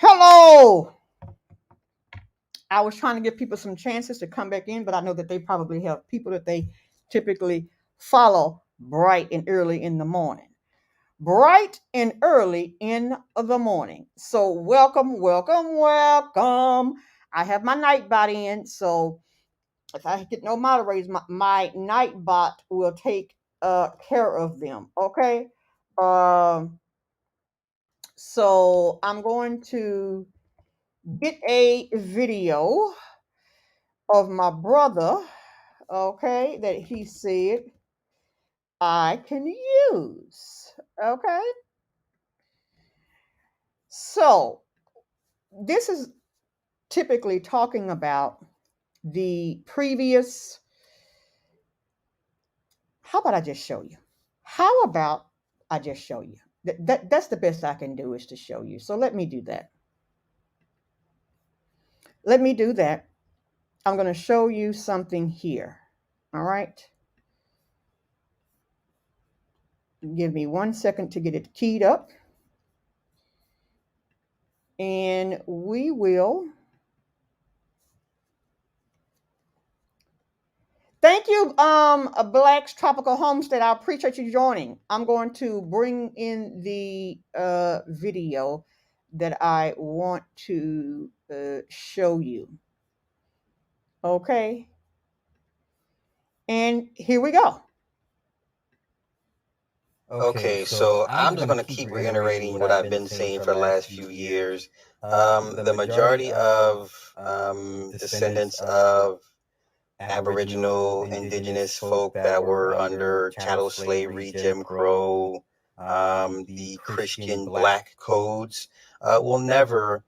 Hello. I was trying to give people some chances to come back in, but I know that they probably have people that they typically follow bright and early in the morning. Bright and early in the morning. So welcome, welcome, welcome. I have my Nightbot in, so if I get no moderators, my Nightbot will take care of them. Okay. Um, so I'm going to get a video of my brother, okay, that he said I can use. Okay. So this is typically talking about the previous. How about I just show you? How about I just show you? That's the best I can do is to show you. So let me do that. Let me do that. I'm going to show you something here. All right. Give me 1 second to get it keyed up. And we will. Thank you, Black's Tropical Homestead. I appreciate you joining. I'm going to bring in the video that I want to show you. Okay. And here we go. Okay, so I'm just going to keep reiterating what I've been saying for the last few years. The majority of descendants of Aboriginal, indigenous folk that were under chattel slavery, Jim Crow, the Christian black codes will never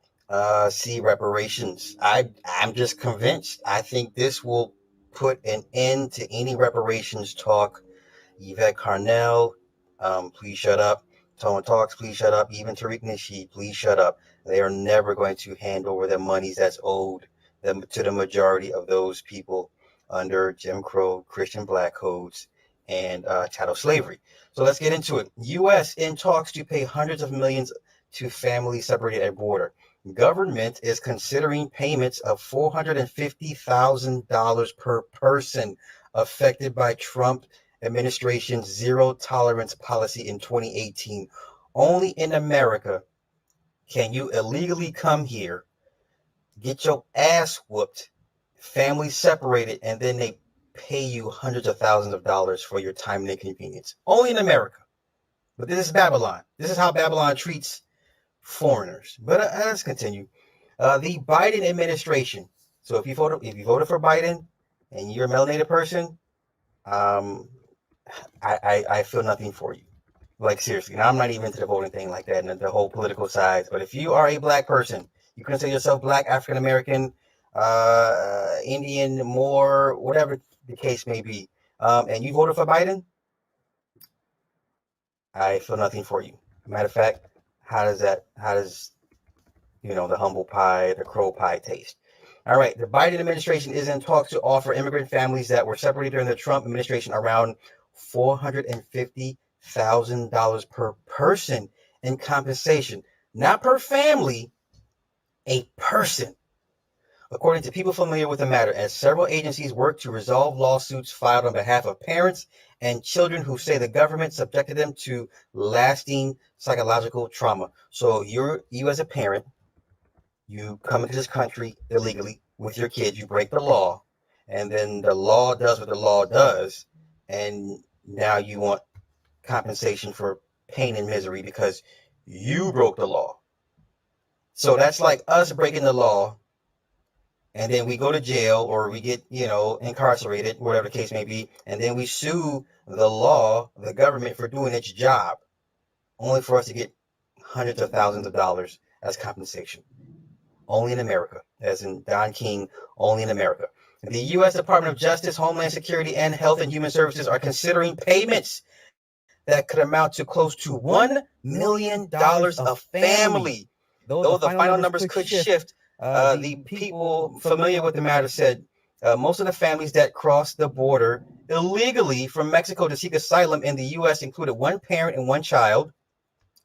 C, reparations. I'm just convinced. I think this will put an end to any reparations talk. Yvette Carnell, please shut up. Tone Talks, please shut up. Even Tariq Nasheed, please shut up. They are never going to hand over the monies that's owed them to the majority of those people under Jim Crow, Christian black codes, and chattel slavery. So let's get into it. U.S. in talks to pay hundreds of millions to families separated at border. Government is considering payments of $450,000 per person affected by Trump administration's zero tolerance policy in 2018. Only in America can you illegally come here, get your ass whooped, families separated, and then they pay you hundreds of thousands of dollars for your time and inconvenience. Only in America. But this is Babylon. This is how Babylon treats foreigners. But let's continue. The Biden administration. So if you voted for Biden and you're a melanated person, um, I feel nothing for you. Like seriously, now I'm not even into the voting thing like that and the whole political sides. But if you are a black person, you consider yourself black, African American, Indian, Moor, whatever the case may be, and you voted for Biden, I feel nothing for you. Matter of fact, how does the humble pie, the crow pie taste? All right, the Biden administration is in talks to offer immigrant families that were separated during the Trump administration around $450,000 per person in compensation, not per family, a person. According to people familiar with the matter, as several agencies work to resolve lawsuits filed on behalf of parents and children who say the government subjected them to lasting psychological trauma. So you as a parent, you come into this country illegally with your kids, you break the law, and then the law does what the law does, and now you want compensation for pain and misery because you broke the law. So that's like us breaking the law, and then we go to jail or we get, incarcerated, whatever the case may be, and then we sue the law, the government, for doing its job, only for us to get hundreds of thousands of dollars as compensation. Only in America, as in Don King, only in America. The U.S. Department of Justice, Homeland Security, and Health and Human Services are considering payments that could amount to close to $1 million a family. Though the final numbers could shift, the people familiar with the matter said most of the families that crossed the border illegally from Mexico to seek asylum in the U.S. included one parent and one child.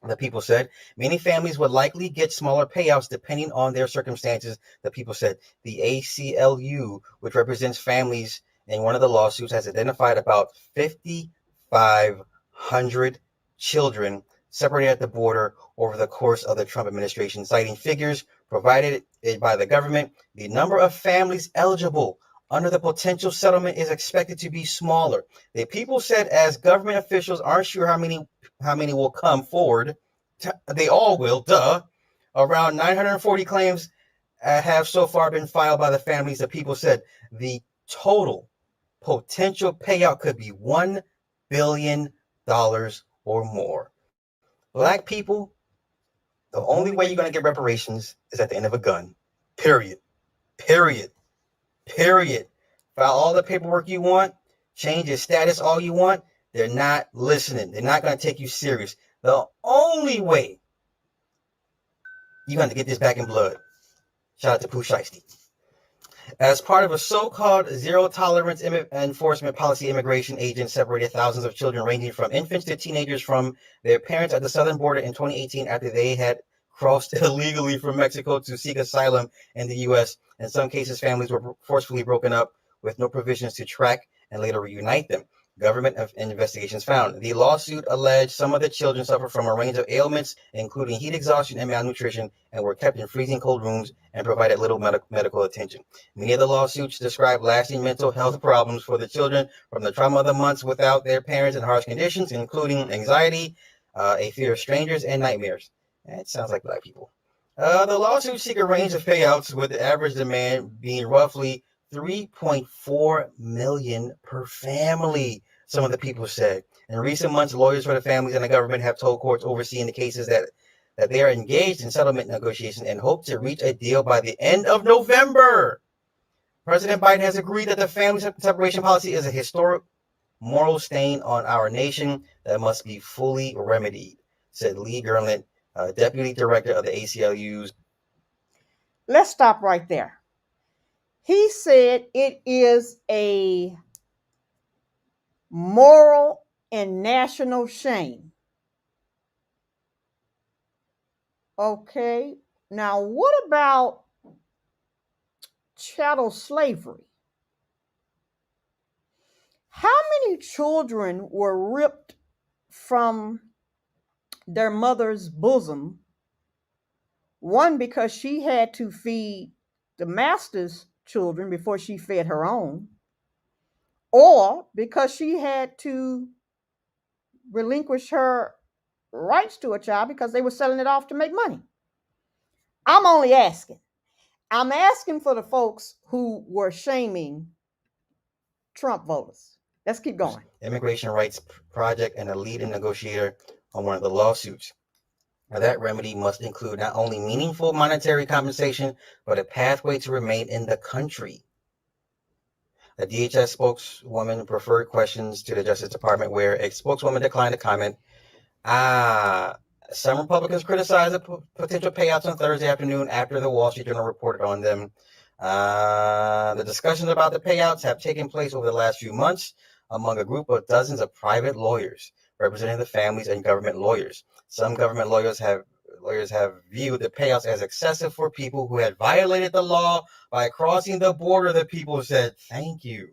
The people said many families would likely get smaller payouts depending on their circumstances. The people said the ACLU, which represents families in one of the lawsuits, has identified about 5,500 children separated at the border over the course of the Trump administration, citing figures provided by the government. The number of families eligible under the potential settlement is expected to be smaller. The people said as government officials aren't sure how many will come forward. They all will, duh. Around 940 claims have so far been filed by the families. The people said the total potential payout could be $1 billion or more. Black people, the only way you're going to get reparations is at the end of a gun. Period. Period. Period. File all the paperwork you want, change your status all you want. They're not listening. They're not going to take you serious. The only way you're going to get this back in blood. Shout out to Pooh Shiesty. As part of a so-called zero-tolerance enforcement policy, immigration agents separated thousands of children ranging from infants to teenagers from their parents at the southern border in 2018 after they had crossed illegally from Mexico to seek asylum in the U.S. In some cases, families were forcefully broken up with no provisions to track and later reunite them. Government investigations found the lawsuit alleged some of the children suffered from a range of ailments, including heat exhaustion and malnutrition, and were kept in freezing cold rooms and provided little medical attention. Many of the lawsuits describe lasting mental health problems for the children from the trauma of the months without their parents in harsh conditions, including anxiety, a fear of strangers, and nightmares. It sounds like black people. The lawsuits seek a range of payouts, with the average demand being roughly $3.4 million per family, some of the people said. In recent months, lawyers for the families and the government have told courts overseeing the cases that that they are engaged in settlement negotiations and hope to reach a deal by the end of November. President Biden has agreed that the family separation policy is a historic moral stain on our nation that must be fully remedied, said Lee Gerland, deputy director of the ACLU's. Let's stop right there. He said it is a moral and national shame. Okay, now what about chattel slavery? How many children were ripped from their mother's bosom? One, because she had to feed the master's children before she fed her own, or because she had to relinquish her rights to a child because they were selling it off to make money. I'm only asking. I'm asking for the folks who were shaming Trump voters. Let's keep going. Immigration Rights Project and a leading negotiator on one of the lawsuits. Now, that remedy must include not only meaningful monetary compensation, but a pathway to remain in the country. A DHS spokeswoman preferred questions to the Justice Department, where a spokeswoman declined to comment. Some Republicans criticized the potential payouts on Thursday afternoon after the Wall Street Journal reported on them. The discussions about the payouts have taken place over the last few months among a group of dozens of private lawyers representing the families and government lawyers. Some government lawyers have viewed the payouts as excessive for people who had violated the law by crossing the border. The people said, thank you.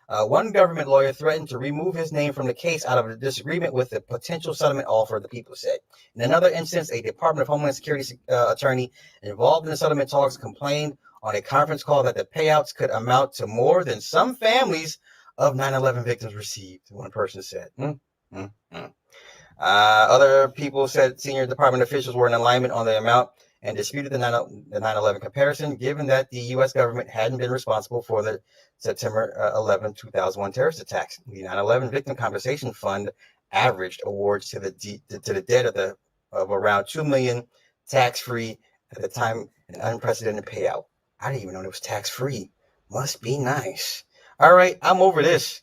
One government lawyer threatened to remove his name from the case out of a disagreement with the potential settlement offer, the people said. In another instance, a Department of Homeland Security attorney involved in the settlement talks complained on a conference call that the payouts could amount to more than some families of 9/11 victims received, one person said. Other people said senior department officials were in alignment on the amount and disputed the 9/11 comparison, given that the U.S. government hadn't been responsible for the September 11, 2001 terrorist attacks. The 9/11 Victim Compensation Fund averaged awards to the dead of around $2 million, tax-free at the time, an unprecedented payout. I didn't even know it was tax-free. Must be nice. All right, I'm over this.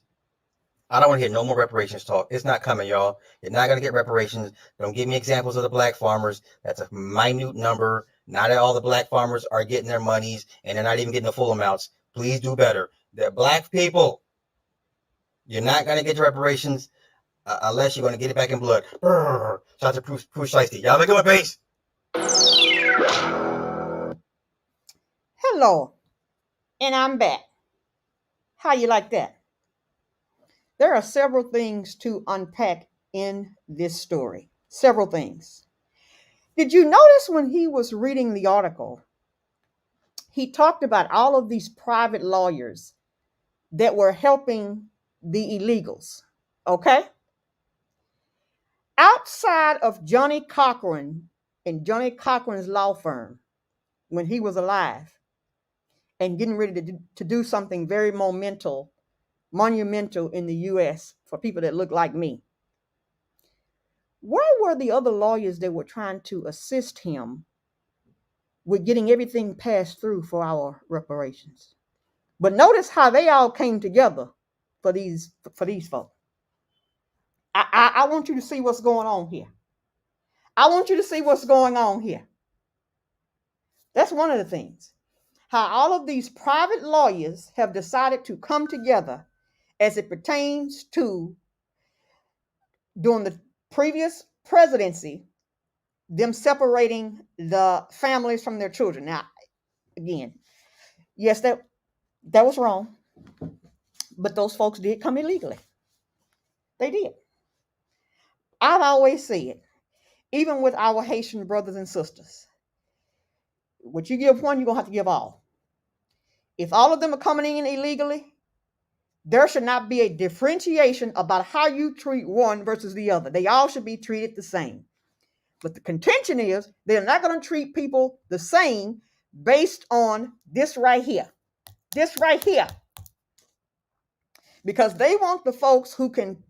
I don't want to hear no more reparations talk. It's not coming, y'all. You're not going to get reparations. Don't give me examples of the black farmers. That's a minute number. Not all the black farmers are getting their monies, and they're not even getting the full amounts. Please do better. They're black people. You're not going to get your reparations unless you're going to get it back in blood. Shout out to Pooh Shiesty. Y'all look at my face. Hello, and I'm back. How you like that? There are several things to unpack in this story. Several things. Did you notice when he was reading the article, he talked about all of these private lawyers that were helping the illegals, okay? Outside of Johnny Cochran and Johnny Cochran's law firm, when he was alive and getting ready to do something very monumental in the U.S. for people that look like me, where were the other lawyers that were trying to assist him with getting everything passed through for our reparations? But notice how they all came together for these folks. I want you to see what's going on here. I want you to see what's going on here. That's one of the things. How all of these private lawyers have decided to come together as it pertains to, during the previous presidency, them separating the families from their children. Now, again, yes, that was wrong, but those folks did come illegally. They did. I've always said, even with our Haitian brothers and sisters, what you give one, you're going to have to give all. If all of them are coming in illegally, there should not be a differentiation about how you treat one versus the other. They all should be treated the same. But the contention is they're not going to treat people the same based on this right here. This right here. Because they want the folks who can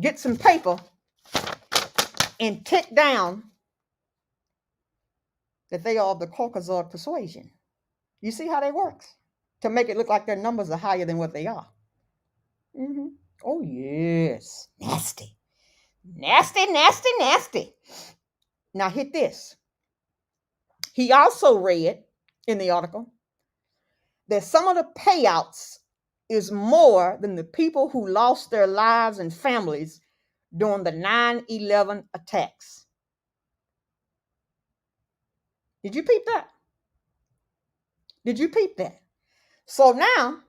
get some paper and tick down that they are of the Caucasus persuasion. You see how that works? To make it look like their numbers are higher than what they are. Mm-hmm. Oh, yes. Nasty. Nasty, nasty, nasty. Now, hit this. He also read in the article that some of the payouts is more than the people who lost their lives and families during the 9/11 attacks. Did you peep that? Did you peep that? So now,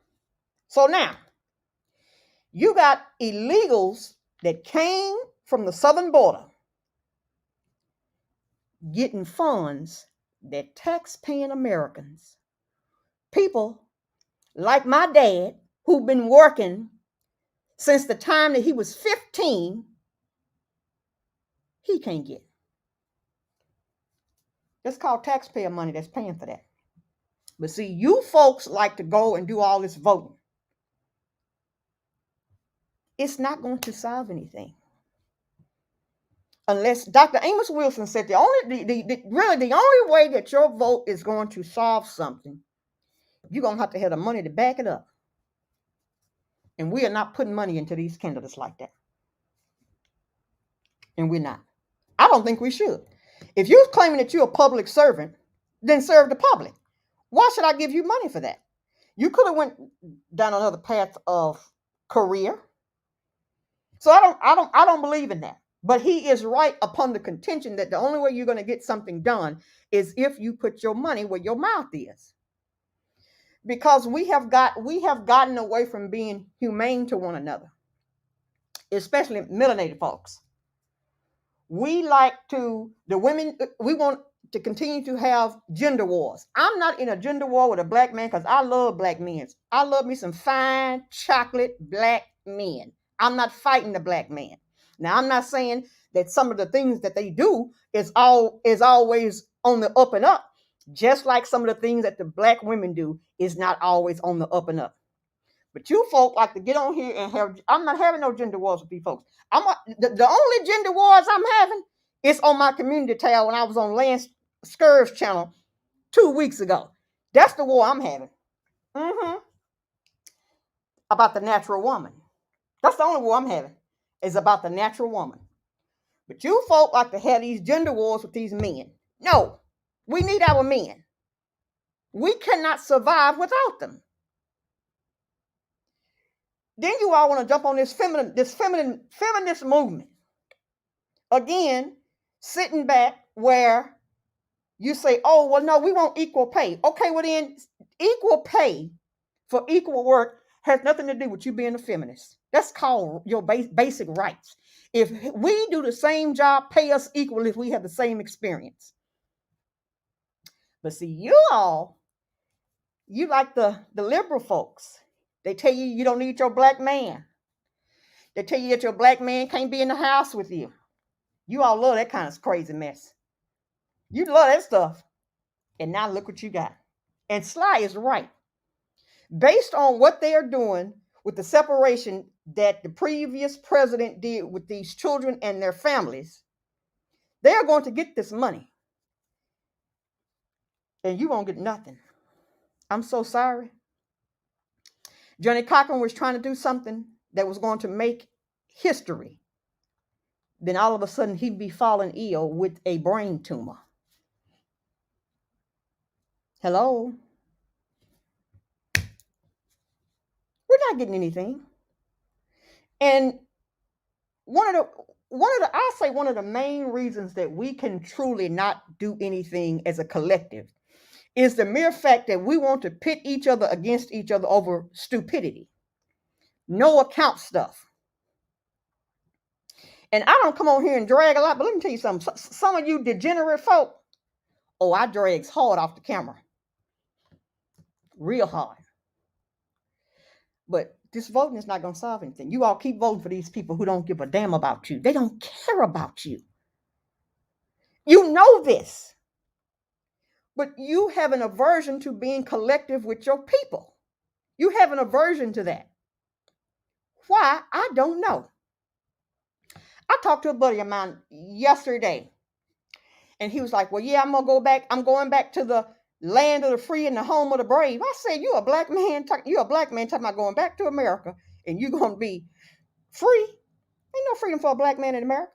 you got illegals that came from the southern border getting funds that tax-paying Americans, people like my dad, who've been working since the time that he was 15, he can't get. That's called taxpayer money that's paying for that. But see, you folks like to go and do all this voting. It's not going to solve anything. Unless Dr. Amos Wilson said the only way that your vote is going to solve something, you're going to have the money to back it up. And we are not putting money into these candidates like that. And we're not. I don't think we should. If you're claiming that you're a public servant, then serve the public. Why should I give you money for that? You could have went down another path of career. So I don't believe in that. But he is right upon the contention that the only way you're going to get something done is if you put your money where your mouth is. Because we have gotten away from being humane to one another, especially melanated folks. We want to continue to have gender wars. I'm not in a gender war with a black man because I love black men. I love me some fine chocolate black men. I'm not fighting the black man. Now, I'm not saying that some of the things that they do is always on the up and up, just like some of the things that the black women do is not always on the up and up. But you folk like to get on here and I'm not having no gender wars with these folks. The only gender wars I'm having is on my community tab when I was on Lance Scurv's channel 2 weeks ago. That's the war I'm having. About the natural woman. That's the only war I'm having, is about the natural woman. But you folk like to have these gender wars with these men. No, we need our men. We cannot survive without them. Then you all want to jump on this feminist movement. Again, sitting back where you say, oh, well, no, we want equal pay. Okay, well then, equal pay for equal work has nothing to do with you being a feminist. That's called your basic rights. If we do the same job, pay us equally if we have the same experience. But see, you like the liberal folks. They tell you you don't need your black man. They tell you that your black man can't be in the house with you. You all love that kind of crazy mess. You love that stuff. And now look what you got. And Sly is right. Based on what they are doing with the separation that the previous president did with these children and their families, they are going to get this money. And you won't get nothing. I'm so sorry. Johnny Cochran was trying to do something that was going to make history. Then all of a sudden he'd be falling ill with a brain tumor. Hello? We're not getting anything. And one of the main reasons that we can truly not do anything as a collective is the mere fact that we want to pit each other against each other over stupidity. No account stuff. And I don't come on here and drag a lot, but let me tell you something. Some of you degenerate folk, oh, I drags hard off the camera. Real hard. But this voting is not going to solve anything. You all keep voting for these people who don't give a damn about you. They don't care about you. You know this. But you have an aversion to being collective with your people. You have an aversion to that. Why? I don't know. I talked to a buddy of mine yesterday, And he was like, well, yeah, I'm going back to the land of the free and the home of the brave. I said, you're a black man talking about going back to America and you're going to be free. Ain't no freedom for a black man in America.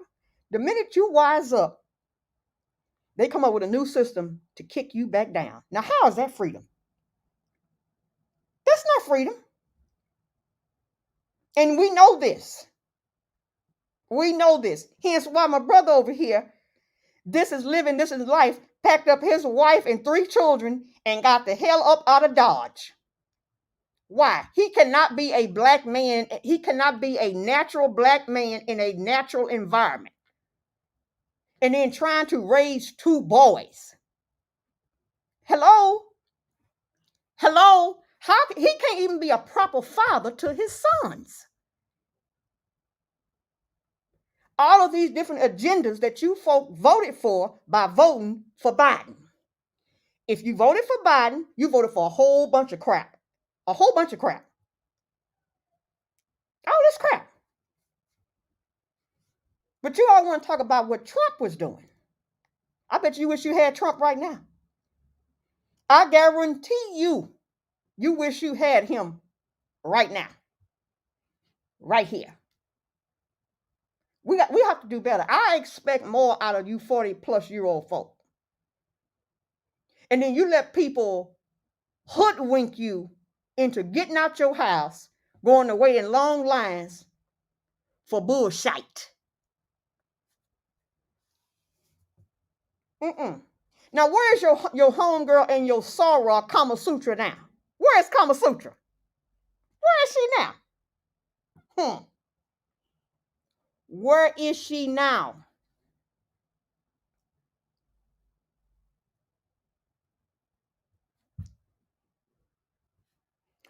The minute you wise up, they come up with a new system to kick you back down. Now, how is that freedom? That's not freedom. And we know this. We know this. Hence why my brother over here, this is life, packed up his wife and 3 children and got the hell up out of Dodge. Why? He cannot be a black man. He cannot be a natural black man in a natural environment. And then trying to raise 2 boys. Hello? How he can't even be a proper father to his sons. All of these different agendas that you folk voted for by voting for Biden. If you voted for Biden, you voted for a whole bunch of crap. A whole bunch of crap. All this crap. But you all want to talk about what Trump was doing. I bet you wish you had Trump right now. I guarantee you wish you had him right now. Right here. We have to do better. I expect more out of you 40-plus-year-old folk. And then you let people hoodwink you into getting out your house, going to wait in long lines for bullshit. Now, where's your homegirl and your Sora Kama Sutra now? Where is Kama Sutra? Where is she now? Where is she now?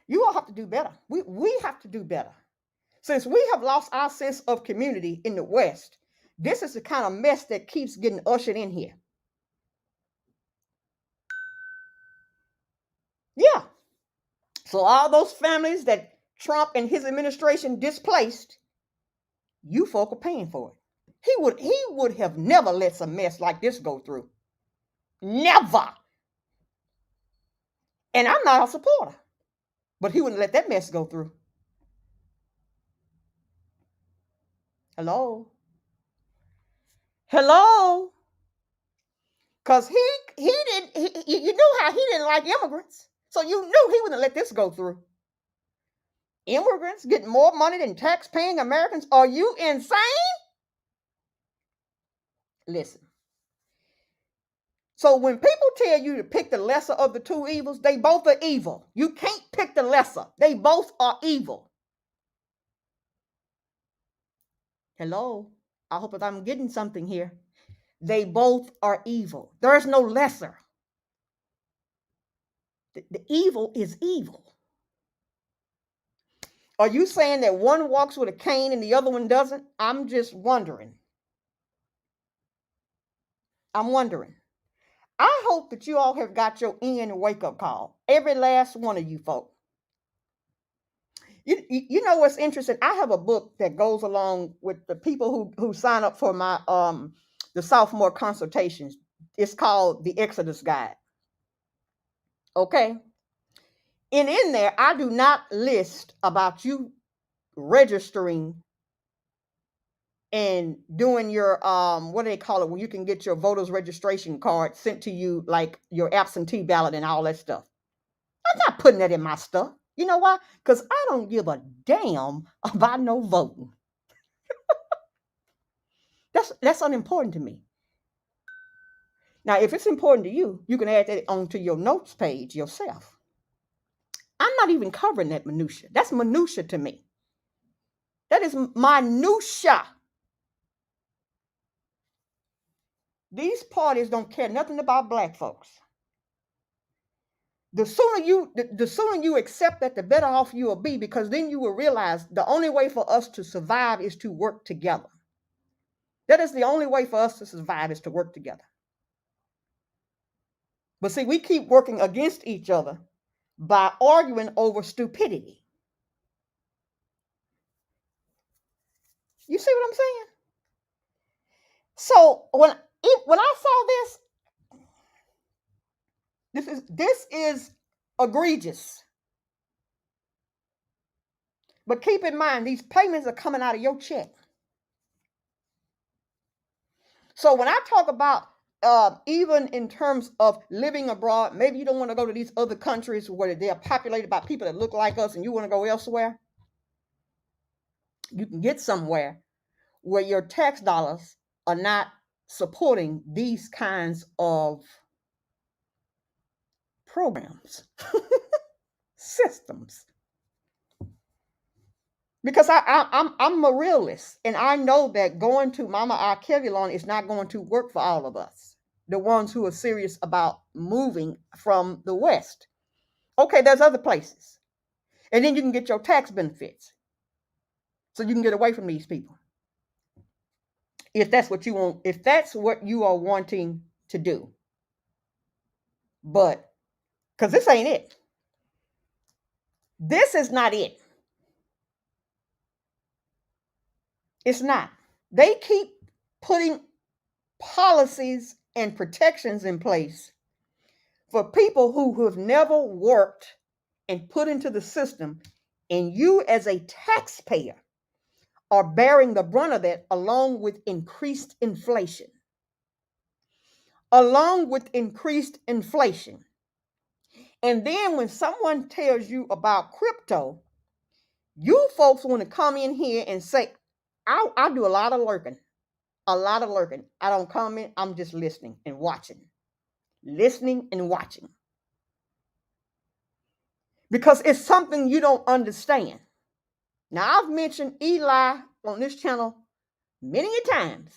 You all have to do better. We have to do better. Since we have lost our sense of community in the West, this is the kind of mess that keeps getting ushered in here. Yeah. So all those families that Trump and his administration displaced, you folk are paying for it. He would have never let some mess like this go through. Never. And I'm not a supporter, but he wouldn't let that mess go through. Hello? Because he didn't, you know how he didn't like immigrants. So you knew he wouldn't let this go through. Immigrants getting more money than tax-paying Americans? Are you insane? Listen. So when people tell you to pick the lesser of the 2 evils, they both are evil. You can't pick the lesser. They both are evil. Hello? I hope that I'm getting something here. They both are evil. There's no lesser. The evil is evil. Are you saying that one walks with a cane and the other one doesn't? I'm just wondering. I'm wondering. I hope that you all have got your end wake-up call. Every last one of you folk. You know what's interesting? I have a book that goes along with the people who sign up for my the sophomore consultations. It's called The Exodus Guide. Okay? And in there, I do not list about you registering and doing your what do they call it, when you can get your voter's registration card sent to you, like your absentee ballot and all that stuff. I'm not putting that in my stuff. You know why? Because I don't give a damn about no voting. That's unimportant to me. Now, if it's important to you, you can add that onto your notes page yourself. I'm not even covering that minutia. That's minutia to me. That is minutia. These parties don't care nothing about black folks. The sooner you accept that, the better off you will be, because then you will realize the only way for us to survive is to work together. That is the only way for us to survive, is to work together. But see, we keep working against each other by arguing over stupidity. You see what I'm saying? So when I saw this is egregious. But keep in mind, these payments are coming out of your check. So when I talk about even in terms of living abroad, maybe you don't want to go to these other countries where they are populated by people that look like us and you want to go elsewhere. You can get somewhere where your tax dollars are not supporting these kinds of programs, systems. Because I'm a realist, and I know that going to Mama Archevulon is not going to work for all of us, the ones who are serious about moving from the West. Okay, there's other places, and then you can get your tax benefits, so you can get away from these people. If that's what you want, if that's what you are wanting to do, but because this ain't it. This is not it. It's not. They keep putting policies and protections in place for people who have never worked and put into the system, and you as a taxpayer are bearing the brunt of that along with increased inflation. Along with increased inflation. And then when someone tells you about crypto, you folks want to come in here and say, I do a lot of lurking. A lot of lurking. I don't comment. I'm just listening and watching. Listening and watching. Because it's something you don't understand. Now, I've mentioned Eli on this channel many times.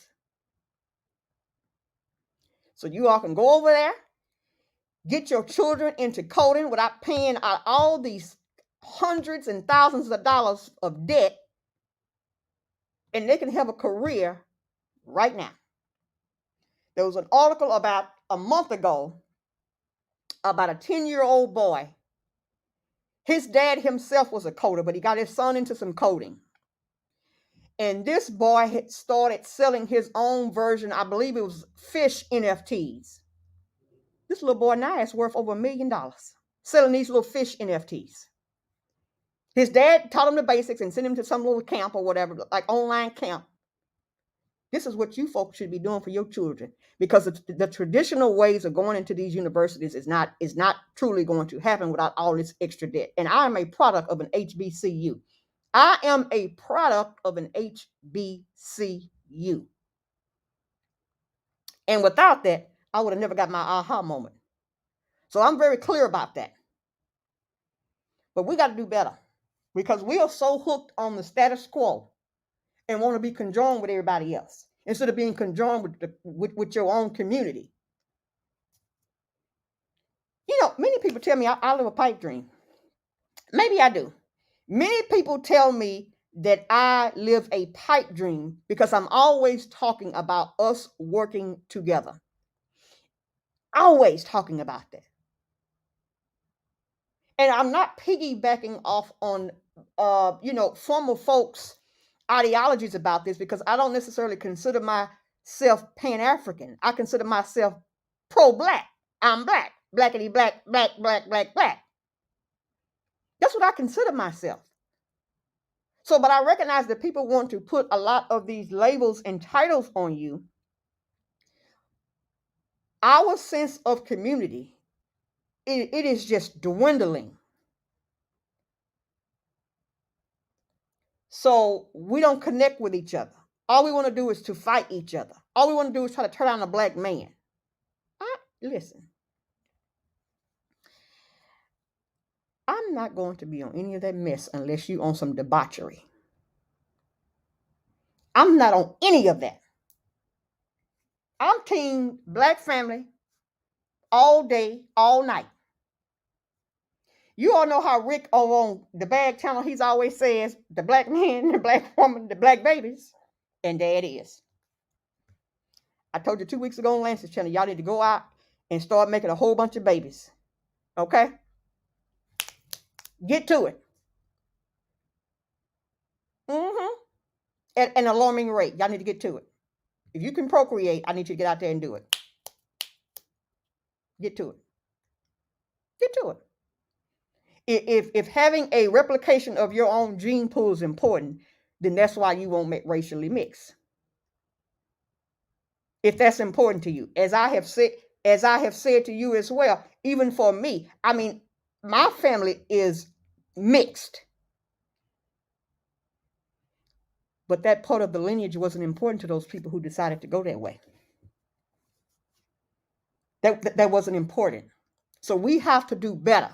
So you all can go over there, get your children into coding without paying out all these hundreds and thousands of dollars of debt, and they can have a career right now. There was an article about a month ago about a 10-year-old boy. His dad himself was a coder, but he got his son into some coding. And this boy had started selling his own version, I believe it was fish NFTs. This little boy now is worth over $1 million selling these little fish NFTs. His dad taught him the basics and sent him to some little camp or whatever, like online camp. This is what you folks should be doing for your children, because the traditional ways of going into these universities is not truly going to happen without all this extra debt. And I am a product of an HBCU. I am a product of an HBCU. And without that, I would have never got my aha moment. So I'm very clear about that. But we got to do better, because we are so hooked on the status quo and want to be conjoined with everybody else instead of being conjoined with your own community. You know, many people tell me I live a pipe dream. Maybe I do. Many people tell me that I live a pipe dream because I'm always talking about us working together. Always talking about that. And I'm not piggybacking off on, former folks' ideologies about this, because I don't necessarily consider myself Pan-African. I consider myself pro-black. I'm black. Blackity black, black, black, black, black. That's what I consider myself. So, but I recognize that people want to put a lot of these labels and titles on you. Our sense of community, it is just dwindling. So we don't connect with each other. All we want to do is to fight each other. All we want to do is try to tear down a black man. Listen, I'm not going to be on any of that mess unless you on some debauchery. I'm not on any of that. I'm team black family all day, all night. You all know how Rick over on the Bag channel, he's always says, the black man, the black woman, the black babies. And there it is. I told you 2 weeks ago on Lance's channel, y'all need to go out and start making a whole bunch of babies. Okay? Get to it. At an alarming rate. Y'all need to get to it. If you can procreate, I need you to get out there and do it. Get to it. Get to it. If having a replication of your own gene pool is important, then that's why you won't racially mix. If that's important to you, as I have said to you as well, even for me, I mean, my family is mixed, but that part of the lineage wasn't important to those people who decided to go that way. That wasn't important. So we have to do better.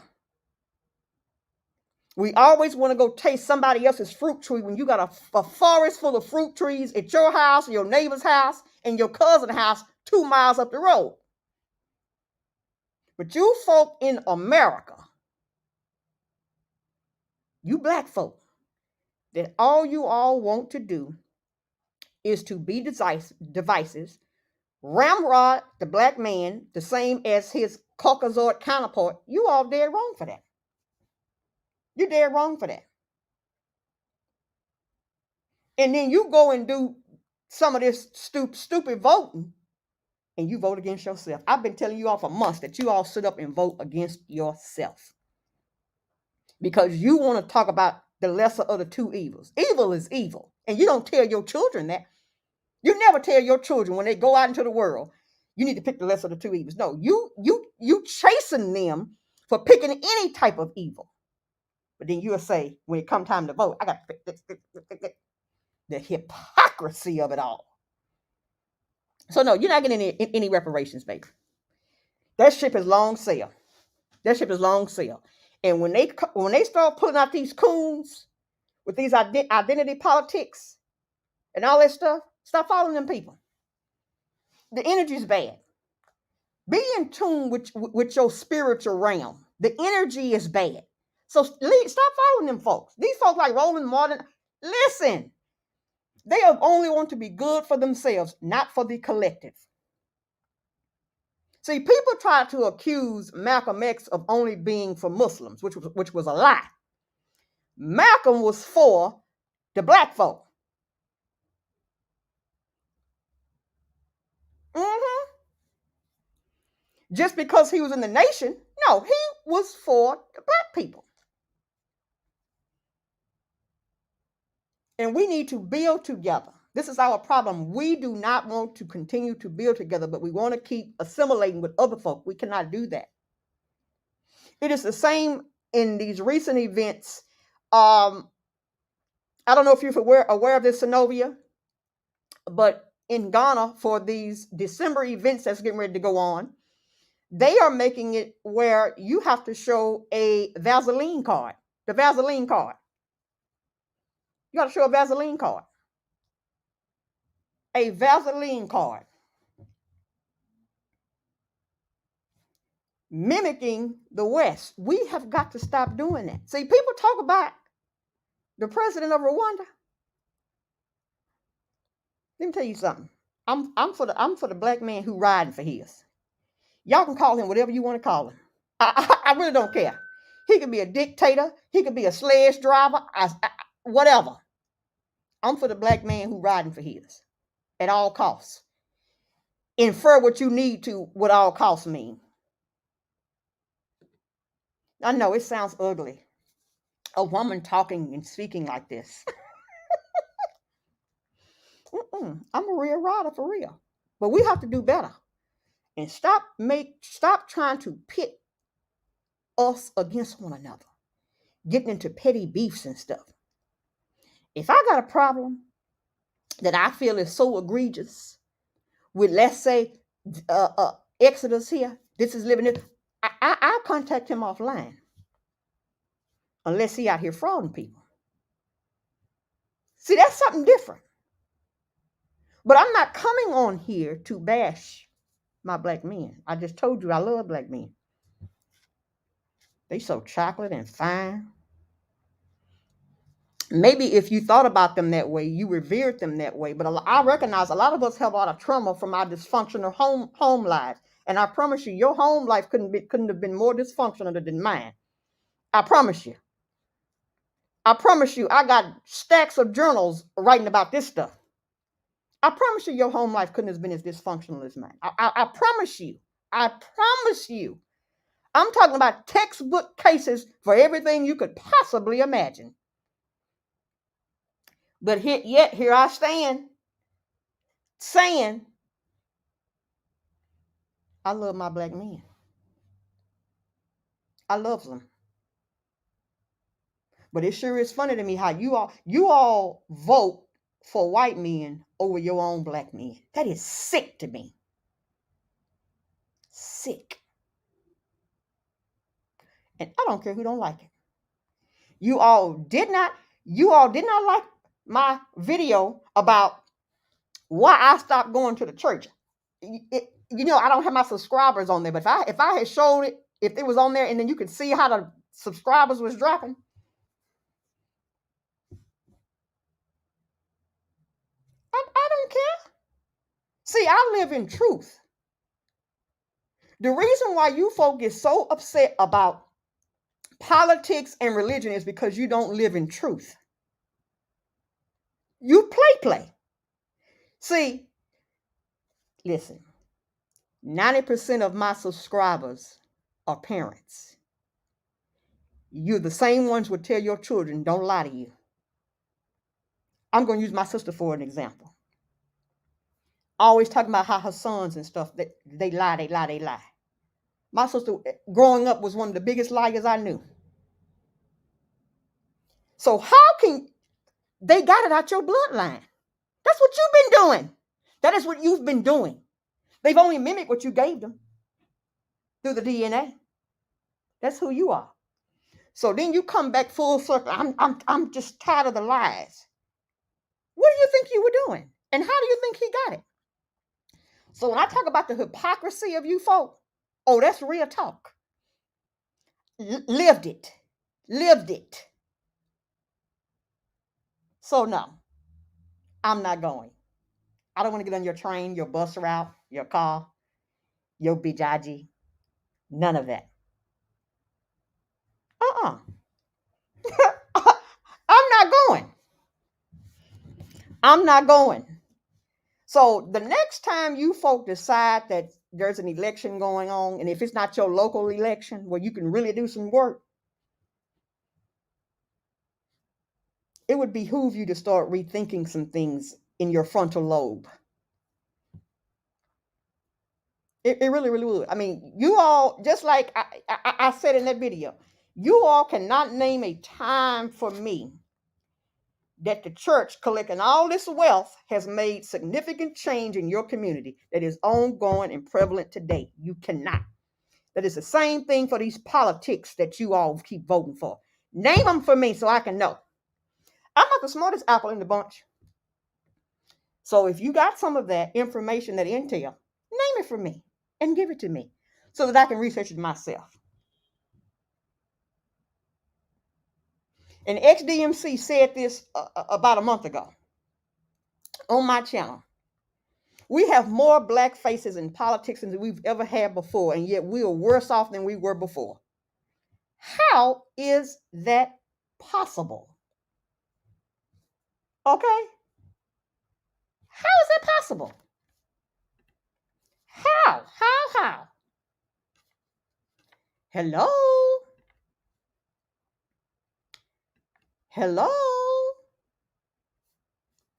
We always want to go taste somebody else's fruit tree when you got a forest full of fruit trees at your house, your neighbor's house, and your cousin's house 2 miles up the road. But you folk in America, you black folk, that all you all want to do is to be divisive, ramrod the black man the same as his Caucasoid counterpart. You all dead wrong for that. You're dead wrong for that. And then you go and do some of this stupid voting, and you vote against yourself. I've been telling you all for months that you all sit up and vote against yourself because you want to talk about the lesser of the two evils. Evil is evil, and you don't tell your children that. You never tell your children when they go out into the world, you need to pick the lesser of the two evils. No, you chasing them for picking any type of evil. But then you'll say, when it come time to vote, I got to pick this. The hypocrisy of it all. So no, you're not getting any reparations, baby. That ship is long sail. That ship is long sail. And when they start pulling out these coons with these identity politics and all that stuff, stop following them people. The energy is bad. Be in tune with your spiritual realm. The energy is bad. So stop following them folks. These folks like Roland Martin. Listen, they only want to be good for themselves, not for the collective. See, people try to accuse Malcolm X of only being for Muslims, which was a lie. Malcolm was for the black folk. Just because he was in the nation, no, he was for the black people. And we need to build together. This is our problem. We do not want to continue to build together, but we want to keep assimilating with other folk. We cannot do that. It is the same in these recent events. I don't know if you're aware of this, Synovia, but in Ghana, for these December events that's getting ready to go on, they are making it where you have to show a Vaseline card. The Vaseline card. You got to show a Vaseline card. A Vaseline card. Mimicking the West. We have got to stop doing that. See, people talk about the president of Rwanda. Let me tell you something. I'm for the black man who riding for his. Y'all can call him whatever you want to call him. I really don't care. He could be a dictator. He could be a sledge driver. Whatever. I'm for the black man who riding for his at all costs. Infer what you need to what all costs mean. I know it sounds ugly. A woman talking and speaking like this. I'm a real rider for real. But we have to do better. And stop trying to pit us against one another. Getting into petty beefs and stuff. If I got a problem that I feel is so egregious with, let's say, Exodus here, this is living it, I'll contact him offline. Unless he out here frauding people. See, that's something different. But I'm not coming on here to bash my black men. I just told you I love black men. They so chocolate and fine. Maybe if you thought about them that way, you revered them that way. But I recognize a lot of us have a lot of trauma from our dysfunctional home lives. And I promise you, your home life couldn't have been more dysfunctional than mine. I promise you. I promise you, I got stacks of journals writing about this stuff. I promise you your home life couldn't have been as dysfunctional as mine. I promise you. I promise you. I'm talking about textbook cases for everything you could possibly imagine. But yet here I stand saying, I love my black men. I love them. But it sure is funny to me how you all vote for white men over your own black men. That is sick to me. Sick. And I don't care who don't like it. You all did not like my video about why I stopped going to the church. I don't have my subscribers on there, but if I had showed it, if it was on there, and then you could see how the subscribers was dropping. I don't care. See, I live in truth. The reason why you folk get so upset about politics and religion is because you don't live in truth. You play. See, listen, 90% of my subscribers are parents. You're the same ones would tell your children, don't lie to you. I'm going to use my sister for an example. Always talking about how her sons and stuff, they lie. My sister, growing up, was one of the biggest liars I knew. So how can they got it out your bloodline? That's what you've been doing. That is what you've been doing. They've only mimicked what you gave them through the DNA. That's who you are. So then you come back full circle. I'm just tired of the lies. What do you think you were doing? And how do you think he got it? So when I talk about the hypocrisy of you folk, oh, that's real talk. Lived it. So no, I'm not going. I don't want to get on your train, your bus route, your car, your bijaji, none of that. I'm not going. So the next time you folk decide that there's an election going on, and if it's not your local election where you can really do some work, it would behoove you to start rethinking some things in your frontal lobe. It really would. I mean, you all, just like I said in that video, you all cannot name a time for me that the church collecting all this wealth has made significant change in your community that is ongoing and prevalent today. You cannot. That is the same thing for these politics that you all keep voting for. Name them for me so I can know. I'm not the smartest apple in the bunch. So if you got some of that information, that intel, name it for me and give it to me so that I can research it myself. And XDMC said this about a month ago on my channel. We have more black faces in politics than we've ever had before, and yet we are worse off than we were before. How is that possible? Okay? How is that possible? How? Hello?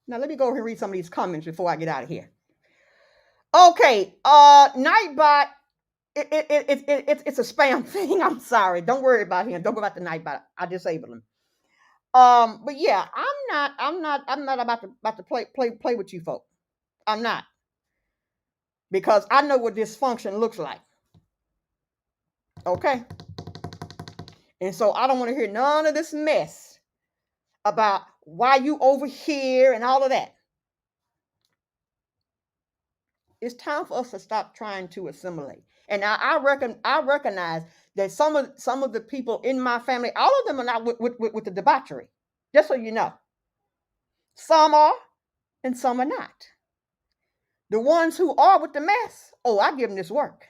Now let me go over here and read some of these comments before I get out of here. Okay, Nightbot, it's a spam thing. I'm sorry. Don't worry about him. Don't go about the Nightbot. I disabled him. But yeah, I'm not about to play with you folk. I'm not. Because I know what dysfunction looks like. Okay? And so I don't want to hear none of this mess about why you over here and all of that. It's time for us to stop trying to assimilate. And I recognize that some of the people in my family, all of them are not with the debauchery. Just so you know. Some are and some are not. The ones who are with the mess, oh, I give them this work.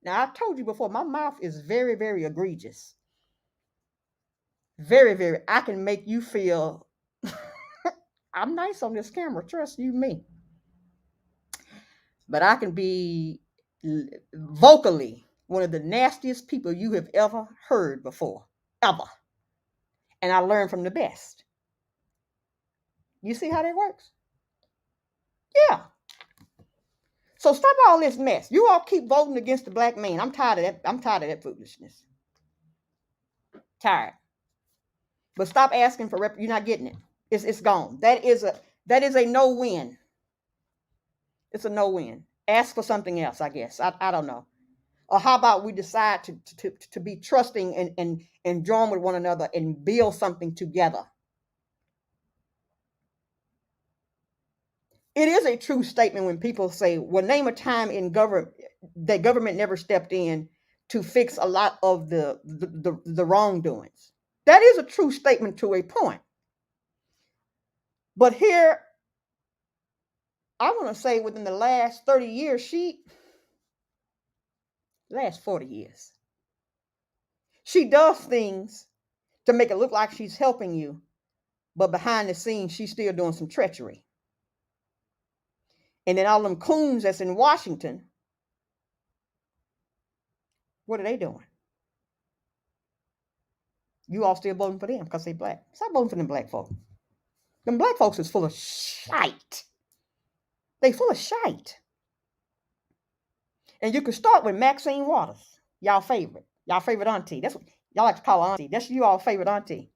Now, I've told you before, my mouth is very, very egregious. Very, very. I can make you feel I'm nice on this camera. Trust you me. But I can be vocally one of the nastiest people you have ever heard before, ever. And I learn from the best. You see how that works? Yeah. So stop all this mess. You all keep voting against the black man. I'm tired of that. I'm tired of that foolishness. Tired. But stop asking for you're not getting it. It's gone. That is a no-win. It's a no-win. Ask for something else, I guess. I don't know. Or how about we decide to be trusting and join with one another and build something together? It is a true statement when people say, well, name a time in government that government never stepped in to fix a lot of the wrongdoings. That is a true statement to a point. But here, I want to say within the last 30 years, last 40 years, she does things to make it look like she's helping you, but behind the scenes, she's still doing some treachery. And then all them coons that's in Washington, what are they doing? You all still voting for them because they black. Stop voting for them black folks. Them black folks is full of shite. They full of shite. And you can start with Maxine Waters, y'all favorite auntie. That's what y'all like to call her auntie. That's you all favorite auntie.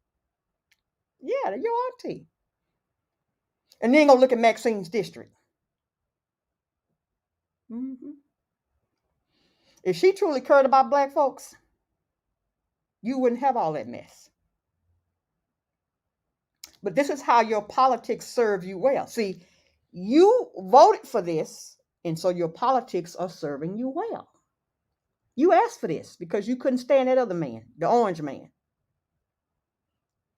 Yeah, your auntie. And then go look at Maxine's district. Mm-hmm. If she truly cared about black folks, you wouldn't have all that mess. But this is how your politics serve you well. See, you voted for this, and so your politics are serving you well. You asked for this because you couldn't stand that other man, the orange man.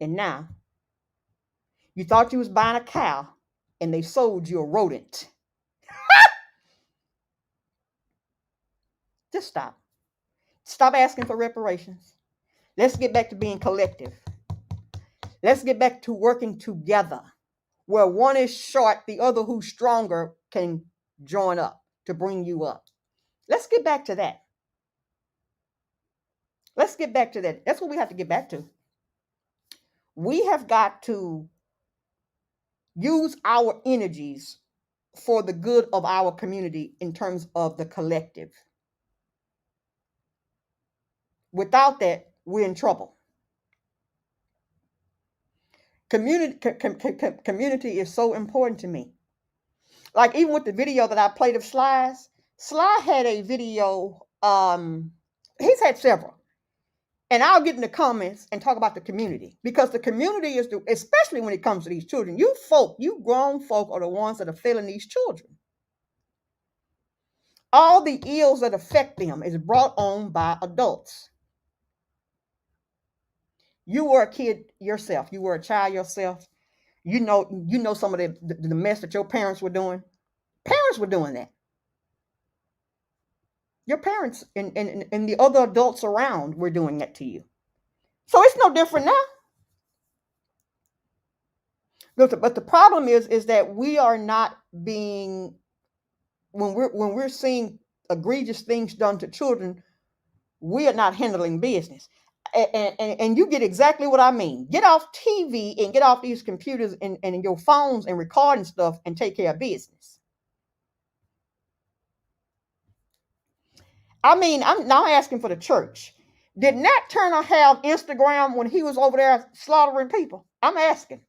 And now you thought you was buying a cow and they sold you a rodent. Just stop. Stop asking for reparations. Let's get back to being collective. Let's get back to working together. Where one is short, the other who's stronger can join up to bring you up. Let's get back to that. Let's get back to that. That's what we have to get back to. We have got to use our energies for the good of our community in terms of the collective. Without that, we're in trouble. Community is so important to me. Like even with the video that I played of Sly's, Sly had a video, he's had several. And I'll get in the comments and talk about the community because the community is, especially when it comes to these children, you grown folk are the ones that are failing these children. All the ills that affect them is brought on by adults. You were a kid yourself. You were a child yourself. You know some of the mess that your parents were doing. Parents were doing that. Your parents and the other adults around were doing that to you. So it's no different now. But the problem is that we are not being, when we're seeing egregious things done to children, we are not handling business. And you get exactly what I mean. Get off TV and get off these computers and your phones and recording stuff and take care of business. I mean, I'm now asking for the church. Did Nat Turner have Instagram when he was over there slaughtering people? I'm asking.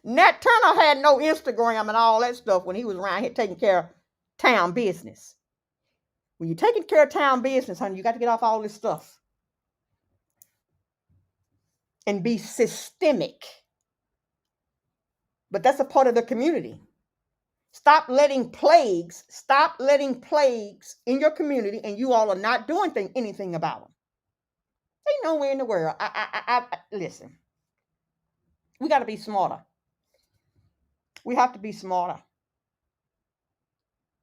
Nat Turner had no Instagram and all that stuff when he was around here taking care of town business. When you're taking care of town business, honey, you got to get off all this stuff and be systemic. But that's a part of the community. Stop letting plagues in your community, and you all are not doing anything about them. Ain't nowhere in the world. Listen. We got to be smarter. We have to be smarter.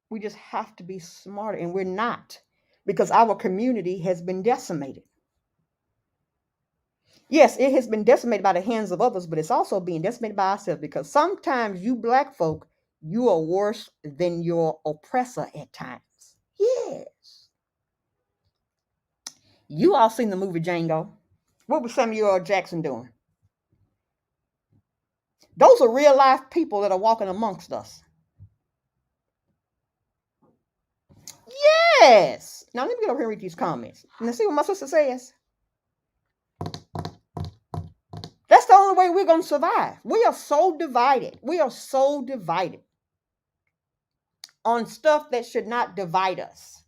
We just have to be smarter, and we're not, because our community has been decimated. Yes, it has been decimated by the hands of others, but it's also being decimated by ourselves, because sometimes you black folk, you are worse than your oppressor at times. Yes. You all seen the movie Django. What was Samuel L. Jackson doing? Those are real life people that are walking amongst us. Yes. Now let me get over here and read these comments. And let's see what my sister says. That's the only way we're going to survive. We are so divided. We are so divided on stuff that should not divide us.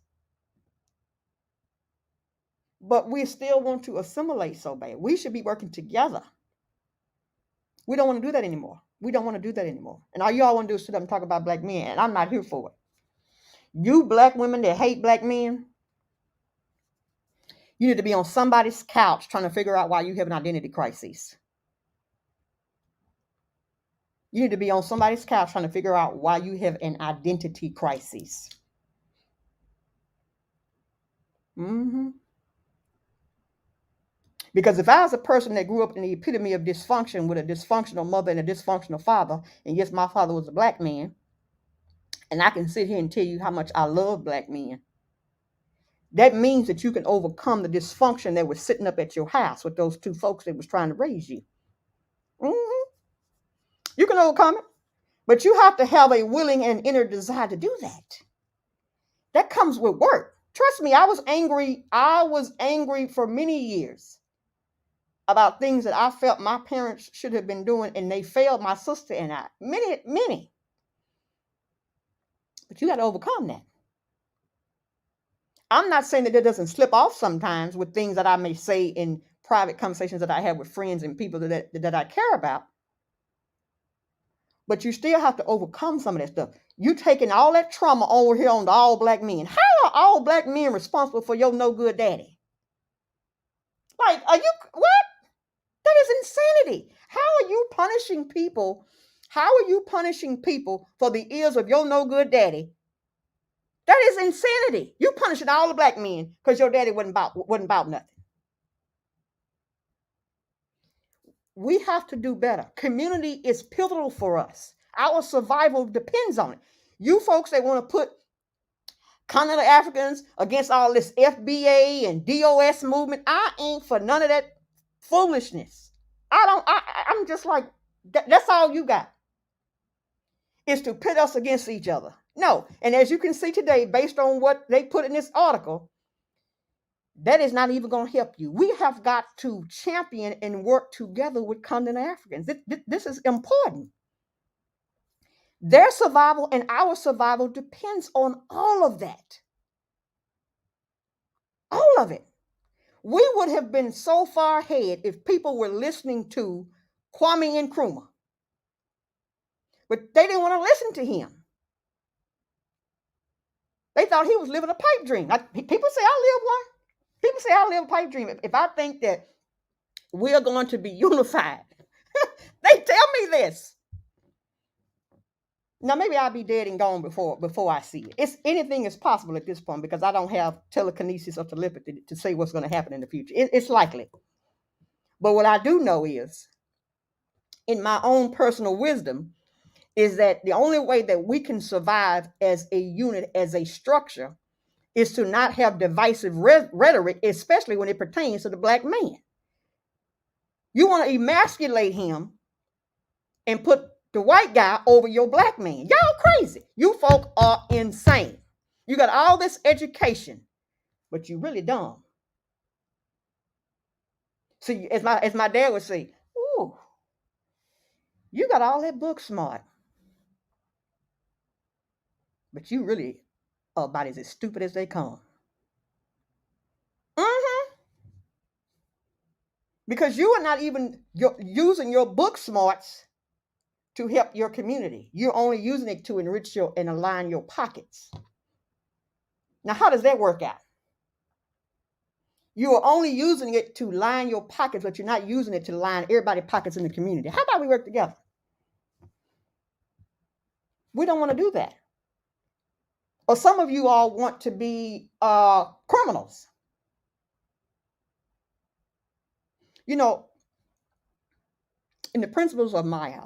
But we still want to assimilate so bad. We should be working together. We don't want to do that anymore. We don't want to do that anymore. And all you all want to do is sit up and talk about black men. And I'm not here for it. You black women that hate black men, you need to be on somebody's couch trying to figure out why you have an identity crisis. You need to be on somebody's couch trying to figure out why you have an identity crisis. Because if I was a person that grew up in the epitome of dysfunction with a dysfunctional mother and a dysfunctional father, and yes, my father was a black man, and I can sit here and tell you how much I love black men, that means that you can overcome the dysfunction that was sitting up at your house with those two folks that was trying to raise you. You can overcome it, but you have to have a willing and inner desire to do that. That comes with work. Trust me, I was angry. I was angry for many years about things that I felt my parents should have been doing, and they failed my sister and I. Many. But you got to overcome that. I'm not saying that it doesn't slip off sometimes with things that I may say in private conversations that I have with friends and people that I care about. But you still have to overcome some of that stuff. You taking all that trauma over here on the all black men. How are all black men responsible for your no good daddy? Like, are you, what? That is insanity. How are you punishing people? How are you punishing people for the ills of your no good daddy? That is insanity. You punishing all the black men because your daddy wasn't about nothing. We have to do better. Community is pivotal for us. Our survival depends on it. You folks that want to put continental Africans against all this FBA and DOS movement, I ain't for none of that foolishness. I'm just like, that's all you got, is to pit us against each other. No. And as you can see today, based on what they put in this article, that is not even going to help you. We have got to champion and work together with continental Africans. This is important. Their survival and our survival depends on all of that. All of it. We would have been so far ahead if people were listening to Kwame Nkrumah. But they didn't want to listen to him. They thought he was living a pipe dream. People say I live one. People say I live a pipe dream. If I think that we're going to be unified, they tell me this. Now, maybe I'll be dead and gone before I see it. Anything is possible at this point, because I don't have telekinesis or telepathy to say what's going to happen in the future. It's likely. But what I do know is, in my own personal wisdom, is that the only way that we can survive as a unit, as a structure, is to not have divisive rhetoric, especially when it pertains to the black man. You want to emasculate him and put the white guy over your black man. Y'all crazy. You folk are insane. You got all this education, but you really dumb. See, as my dad would say, ooh, you got all that book smart, but you really are about as stupid as they come. Because you are not even using your book smarts to help your community. You're only using it to enrich and align your pockets. Now, how does that work out? You are only using it to line your pockets, but you're not using it to line everybody's pockets in the community. How about we work together? We don't want to do that. Or some of you all want to be criminals. You know, in the principles of Maya,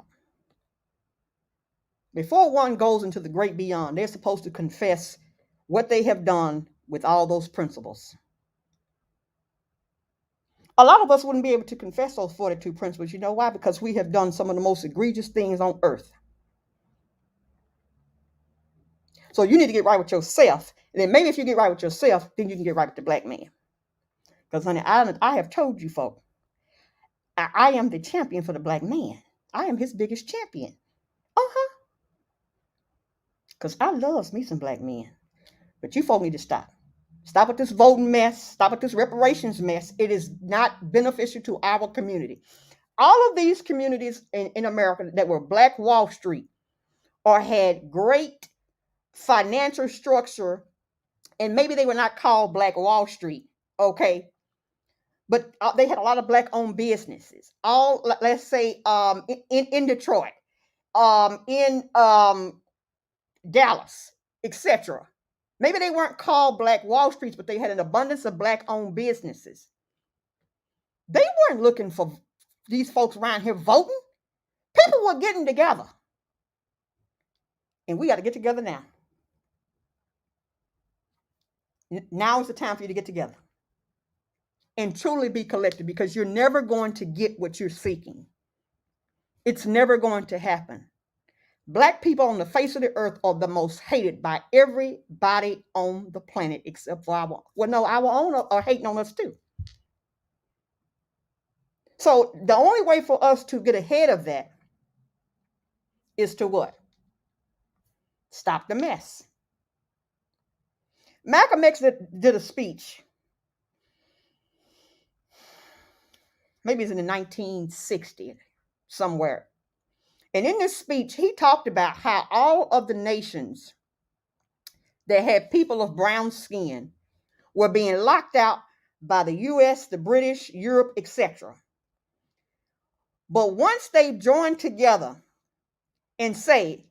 before one goes into the great beyond, they're supposed to confess what they have done with all those principles. A lot of us wouldn't be able to confess those 42 principles. You know why? Because we have done some of the most egregious things on earth. So you need to get right with yourself. And then maybe if you get right with yourself, then you can get right with the black man. Because, honey, I have told you, folk, I am the champion for the black man. I am his biggest champion. Uh-huh. Because I loves me some black men. But you folk need to stop. Stop with this voting mess. Stop with this reparations mess. It is not beneficial to our community. All of these communities in America that were Black Wall Street or had great financial structure, and maybe they were not called Black Wall Street, okay? But they had a lot of Black-owned businesses. All, let's say, in Detroit, in Dallas, etc. Maybe they weren't called Black Wall Streets, but they had an abundance of Black-owned businesses. They weren't looking for these folks around here voting. People were getting together. And we got to get together now. Now is the time for you to get together and truly be collected, because you're never going to get what you're seeking. It's never going to happen. Black people on the face of the earth are the most hated by everybody on the planet except for our own are hating on us too. So the only way for us to get ahead of that is to what? Stop the mess. Malcolm X did a speech. Maybe it's in the 1960s, somewhere. And in this speech, he talked about how all of the nations that had people of brown skin were being locked out by the US, the British, Europe, etc. But once they joined together and say,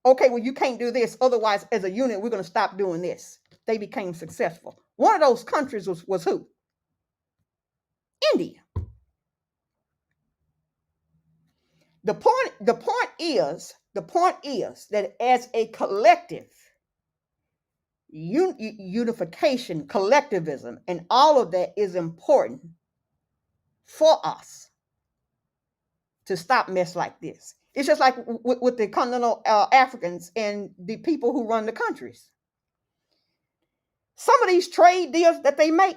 okay, well, you can't do this, otherwise, as a unit, we're going to stop doing this, they became successful. One of those countries was who? India. The point is that as a collective, unification, collectivism, and all of that is important for us to stop mess like this. It's just like with the continental Africans and the people who run the countries. Some of these trade deals that they make,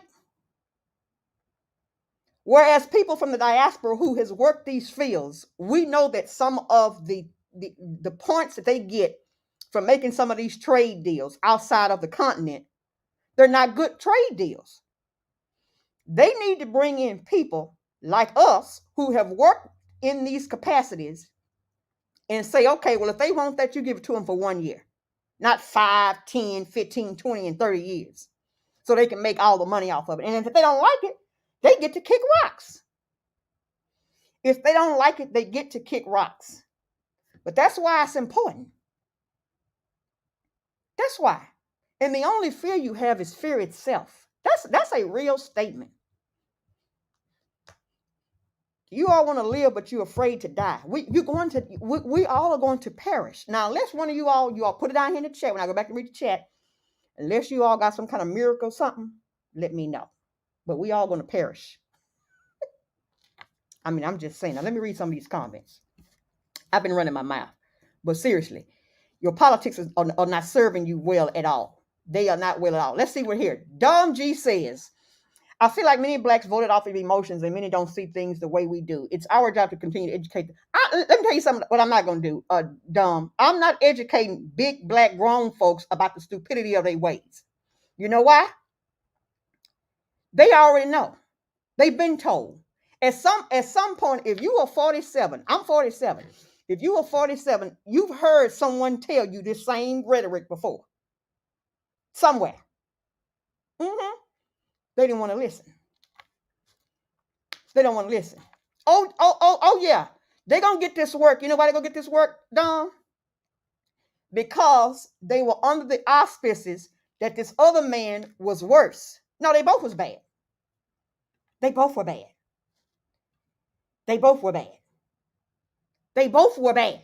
whereas people from the diaspora who has worked these fields, we know that some of the points that they get from making some of these trade deals outside of the continent, they're not good trade deals. They need to bring in people like us who have worked in these capacities and say, okay, well, if they want that, you give it to them for 1 year, not 5, 10, 15, 20, and 30 years, so they can make all the money off of it. And if they don't like it, they get to kick rocks. If they don't like it, they get to kick rocks. But that's why it's important. That's why. And the only fear you have is fear itself. That's a real statement. You all want to live, but you're afraid to die. We all are going to perish. Now, unless one of you all put it down here in the chat when I go back and read the chat, unless you all got some kind of miracle or something, let me know. But we all going to perish. I mean, I'm just saying. Now, let me read some of these comments. I've been running my mouth. But seriously, your politics are not serving you well at all. They are not well at all. Let's see what here. Dom G says, I feel like many blacks voted off of emotions and many don't see things the way we do. It's our job to continue to educate them. Let me tell you something, what I'm not going to do, Dom. I'm not educating big black grown folks about the stupidity of their ways. You know why? They already know. They've been told. At some point, if you are 47, I'm 47. If you are 47, you've heard someone tell you this same rhetoric before. Somewhere. They didn't want to listen. They don't want to listen. Oh, yeah. They're going to get this work. You know why they're going to get this work done? Because they were under the auspices that this other man was worse. No, they both was bad. They both were bad. They both were bad. They both were bad.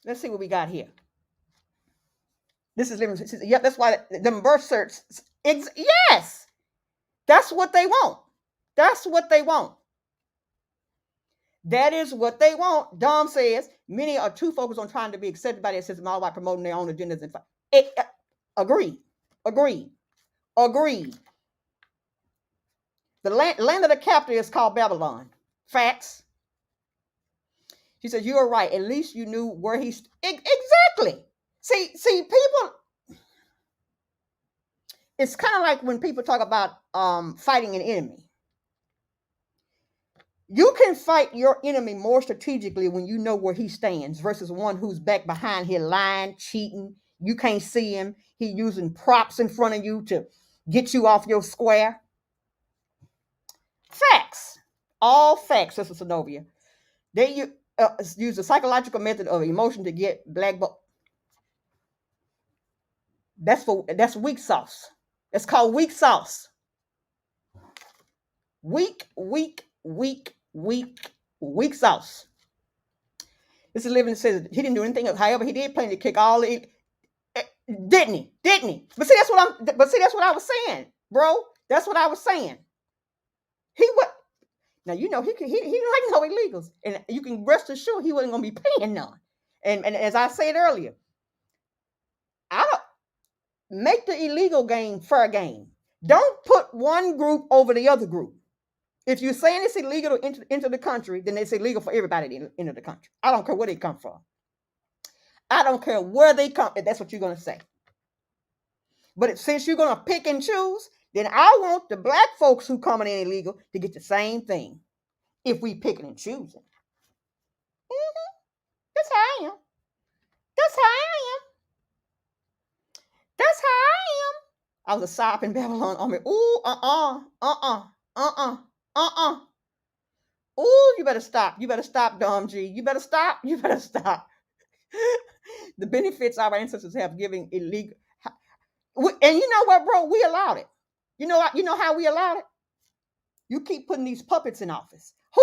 Let's see what we got here. This is living. Yep, that's why them birth certs. Yes, that's what they want. That's what they want. That is what they want. Dom says many are too focused on trying to be accepted by their system, all by promoting their own agendas and agreed. The land of the captive is called Babylon. Facts. She says, you are right. At least you knew where he's exactly. See, people. It's kind of like when people talk about fighting an enemy. You can fight your enemy more strategically when you know where he stands versus one who's back behind here lying, cheating. You can't see him. He using props in front of you to get you off your square. Facts. All facts, Sister Zenobia. They use the psychological method of emotion to get black. That's weak sauce. It's called weak sauce. Weak sauce. This is living says he didn't do anything. However, he did plan to kick all it. Didn't he? But see, that's what I was saying, bro. That's what I was saying. He what? Now you know he didn't like no illegals, and you can rest assured he wasn't gonna be paying none. And as I said earlier, I don't make the illegal game fair game. Don't put one group over the other group. If you're saying it's illegal to enter the country, then it's illegal for everybody to enter the country. I don't care where they come from. I don't care where they come. If that's what you're going to say. But since you're going to pick and choose, then I want the black folks who coming in illegal to get the same thing. If we picking and choosing. That's how I am. I was a sop in Babylon army. Ooh, Ooh, you better stop. Dom G. You better stop. The benefits our ancestors have given illegal. And you know what, bro? We allowed it. You know how we allowed it? You keep putting these puppets in office. Who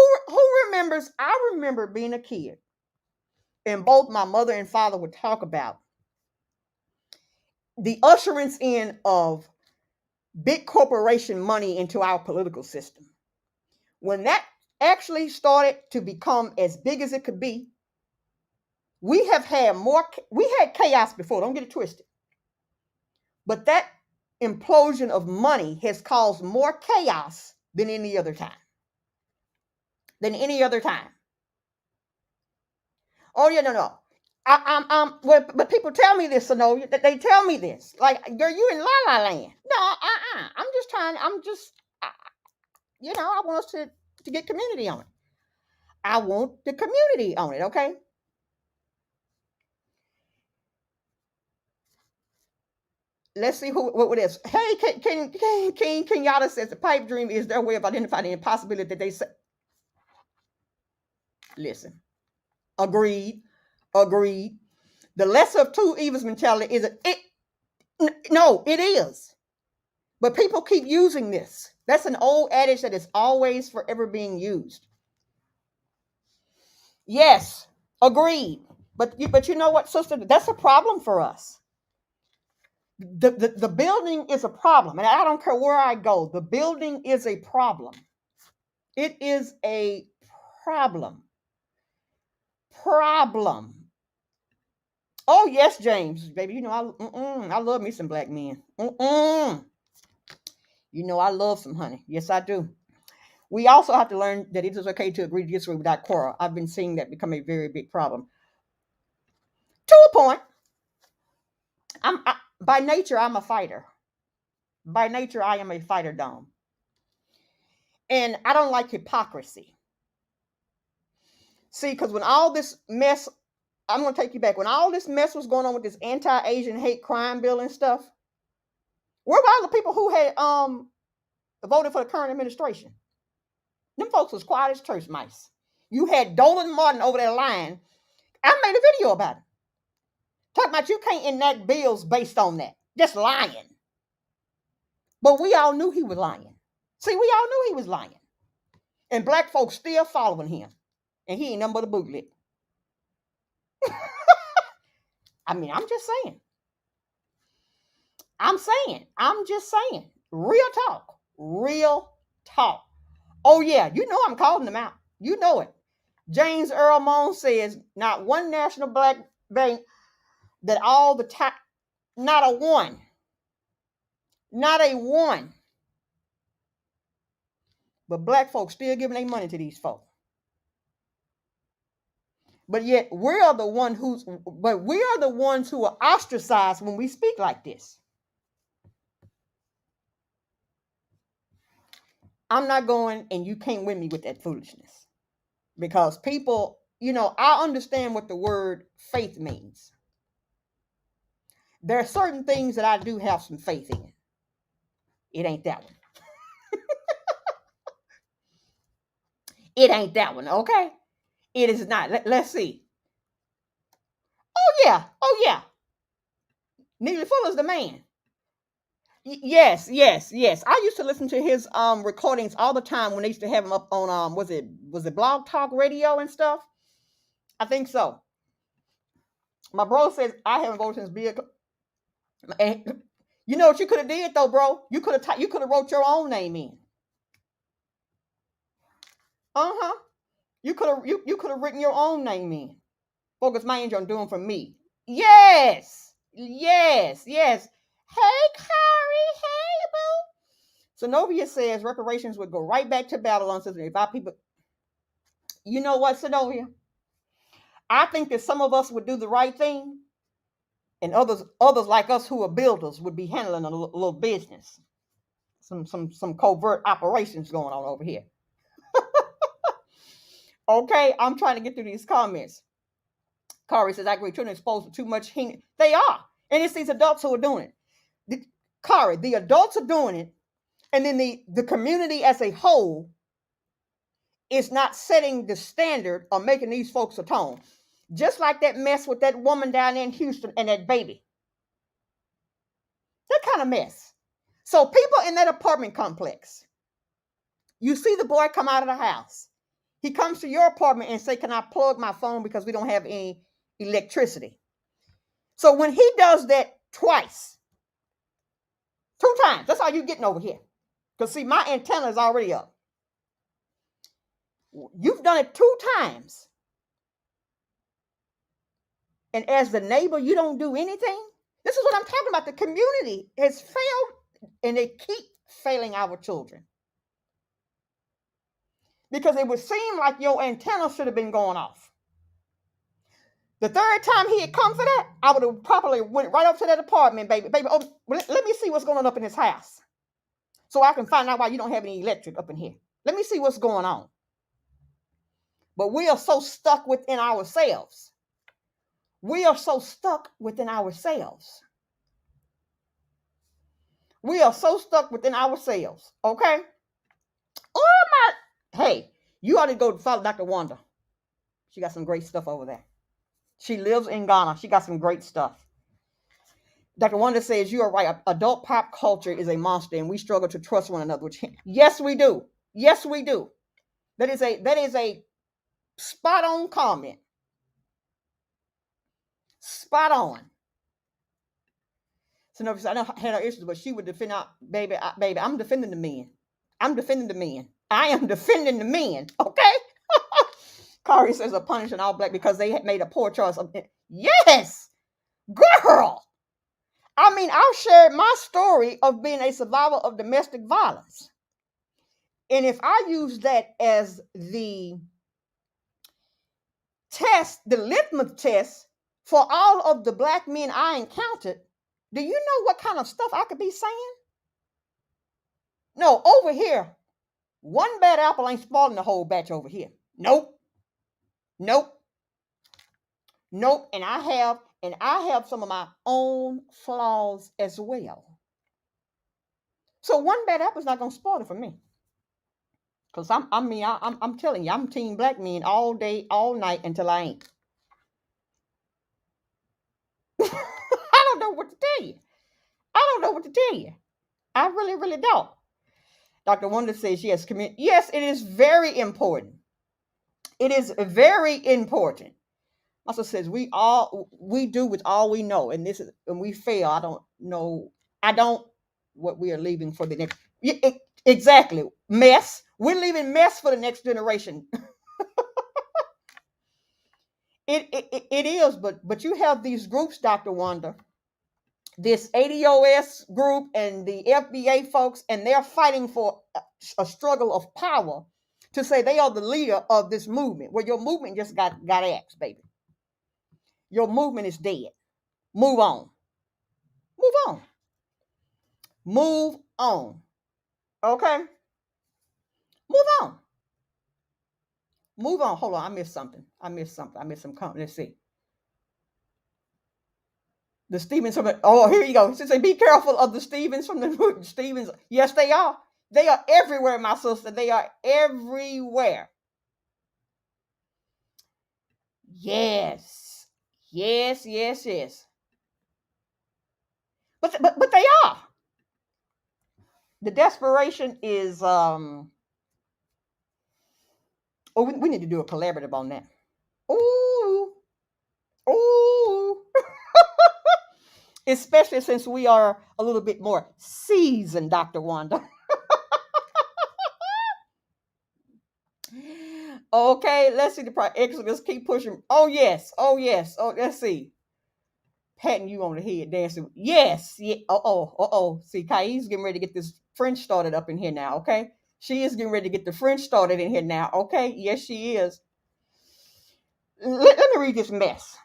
remembers? I remember being a kid, and both my mother and father would talk about the usherance in of big corporation money into our political system. When that actually started to become as big as it could be, we had chaos before, don't get it twisted. But that implosion of money has caused more chaos than any other time. Oh, yeah, no. But people tell me this, that they tell me this. Like, girl, you in La La Land. No, I want us to get community on it. I want the community on it, okay? Let's see what it is. Hey, King Kenyatta says the pipe dream is their way of identifying the impossibility that they say. Listen, agreed. The lesser of two evils mentality is it is. But people keep using this. That's an old adage that is always forever being used. Yes, agreed. But you know what, sister? That's a problem for us. The building is a problem. And I don't care where I go. The building is a problem. It is a problem. Oh, yes, James. Baby, you know, I love me some black men. You know, I love some honey. Yes, I do. We also have to learn that it is okay to agree to disagree without quarrel. I've been seeing that become a very big problem. To a point. By nature, I'm a fighter. By nature, I am a fighter, Dom. And I don't like hypocrisy. See, because when all this mess, I'm going to take you back. When all this mess was going on with this anti-Asian hate crime bill and stuff, where were all the people who had voted for the current administration? Them folks was quiet as church mice. You had Dolan Martin over there lying. I made a video about it. Talking about you can't enact bills based on that. Just lying. But we all knew he was lying. See, we all knew he was lying. And black folks still following him. and he ain't nothing but a bootleg. I mean, I'm just saying. I'm just saying. Real talk. Real talk. Oh, yeah. You know I'm calling them out. You know it. James Earl Moon says not one national black bank that all the time, not a one. Not a one. But black folks still giving their money to these folks. But yet we are the ones who are ostracized when we speak like this. I'm not going, and you can't win me with that foolishness. Because people, I understand what the word faith means. There are certain things that I do have some faith in. It ain't that one. It ain't that one, okay? It is not. Let's see. Oh, yeah. Neely Fuller's the man. Yes. I used to listen to his recordings all the time when they used to have him up on was it Blog Talk Radio and stuff? I think so. My bro says I haven't voted since vehicle. And you know what you could have did though, bro? You could have wrote your own name in. Uh-huh. You could have written your own name in. Focus my angel on doing for me. Yes. Hey, Curry. Hey, boo. Zenobia says reparations would go right back to battle on system if our people. You know what, Zenobia? I think that some of us would do the right thing, and others like us who are builders would be handling a little business. Some covert operations going on over here. Okay, I'm trying to get through these comments. Kari says, I agree, children exposed to too much heat. They are. And it's these adults who are doing it. Kari, the adults are doing it, and then the community as a whole is not setting the standard or making these folks atone. Just like that mess with that woman down there in Houston and that baby. That kind of mess. So people in that apartment complex, you see the boy come out of the house. He comes to your apartment and say, can I plug my phone because we don't have any electricity? So when he does that twice, 2 times, that's all you're getting over here. Because see, my antenna is already up. You've done it 2 times. And as the neighbor, you don't do anything. This is what I'm talking about. The community has failed, and they keep failing our children. Because it would seem like your antenna should have been going off. The 3rd time he had come for that, I would have probably went right up to that apartment, baby. Oh, let me see what's going on up in his house. So I can find out why you don't have any electric up in here. Let me see what's going on. But we are so stuck within ourselves. We are so stuck within ourselves. We are so stuck within ourselves. Okay? Oh my. Hey, you ought to go follow Dr. Wanda. She got some great stuff over there. She lives in Ghana. She got some great stuff. Dr. Wanda says, you are right. Adult pop culture is a monster and we struggle to trust one another. Yes, we do. Yes, we do. That is a spot on comment. Spot on. So no, I don't have no issues, but she would defend out, baby, I'm defending the men. I'm defending the men. I am defending the men. Okay? Kari says, a punishing all black because they made a poor choice. Yes, girl. I mean, I've shared my story of being a survivor of domestic violence. And if I use that as the test, the litmus test for all of the black men I encountered, do you know what kind of stuff I could be saying? No, over here, one bad apple ain't spoiling the whole batch over here. Nope. And I have some of my own flaws as well. So one bad apple is not gonna spoil it for me. Because I'm telling you, I'm team black men all day, all night until I ain't. I don't know what to tell you. I really, really don't. Dr. Wonder says, yes, it is very important. It is very important. Also says we do with all we know, and this is when we fail. I don't know. I don't what we are leaving for the next. Exactly, mess. We're leaving mess for the next generation. It is, but you have these groups, Dr. Wanda, this ADOS group and the FBA folks, and they're fighting for a struggle of power to say they are the leader of this movement. Well, your movement just got axed, baby. Your movement is dead. Move on. Move on. Move on. Okay? Move on. Move on. Hold on. I missed something. I missed some comment. Let's see. The Stevens from the, oh, here you go. She said, be careful of the Stevens from the Stevens. Yes, they are. They are everywhere, my sister. They are everywhere. Yes. Yes, yes, yes. But they are. The desperation is we need to do a collaborative on that. Ooh. Ooh. Especially since we are a little bit more seasoned, Dr. Wanda. Okay, let's see the Exodus. Keep pushing. Oh, yes. Oh, yes. Oh, let's see. Patting you on the head, dancing. Yes. Yeah. Uh-oh. See, Kai's getting ready to get this French started up in here now, okay? She is getting ready to get the French started in here now, okay? Yes, she is. Let me read this mess.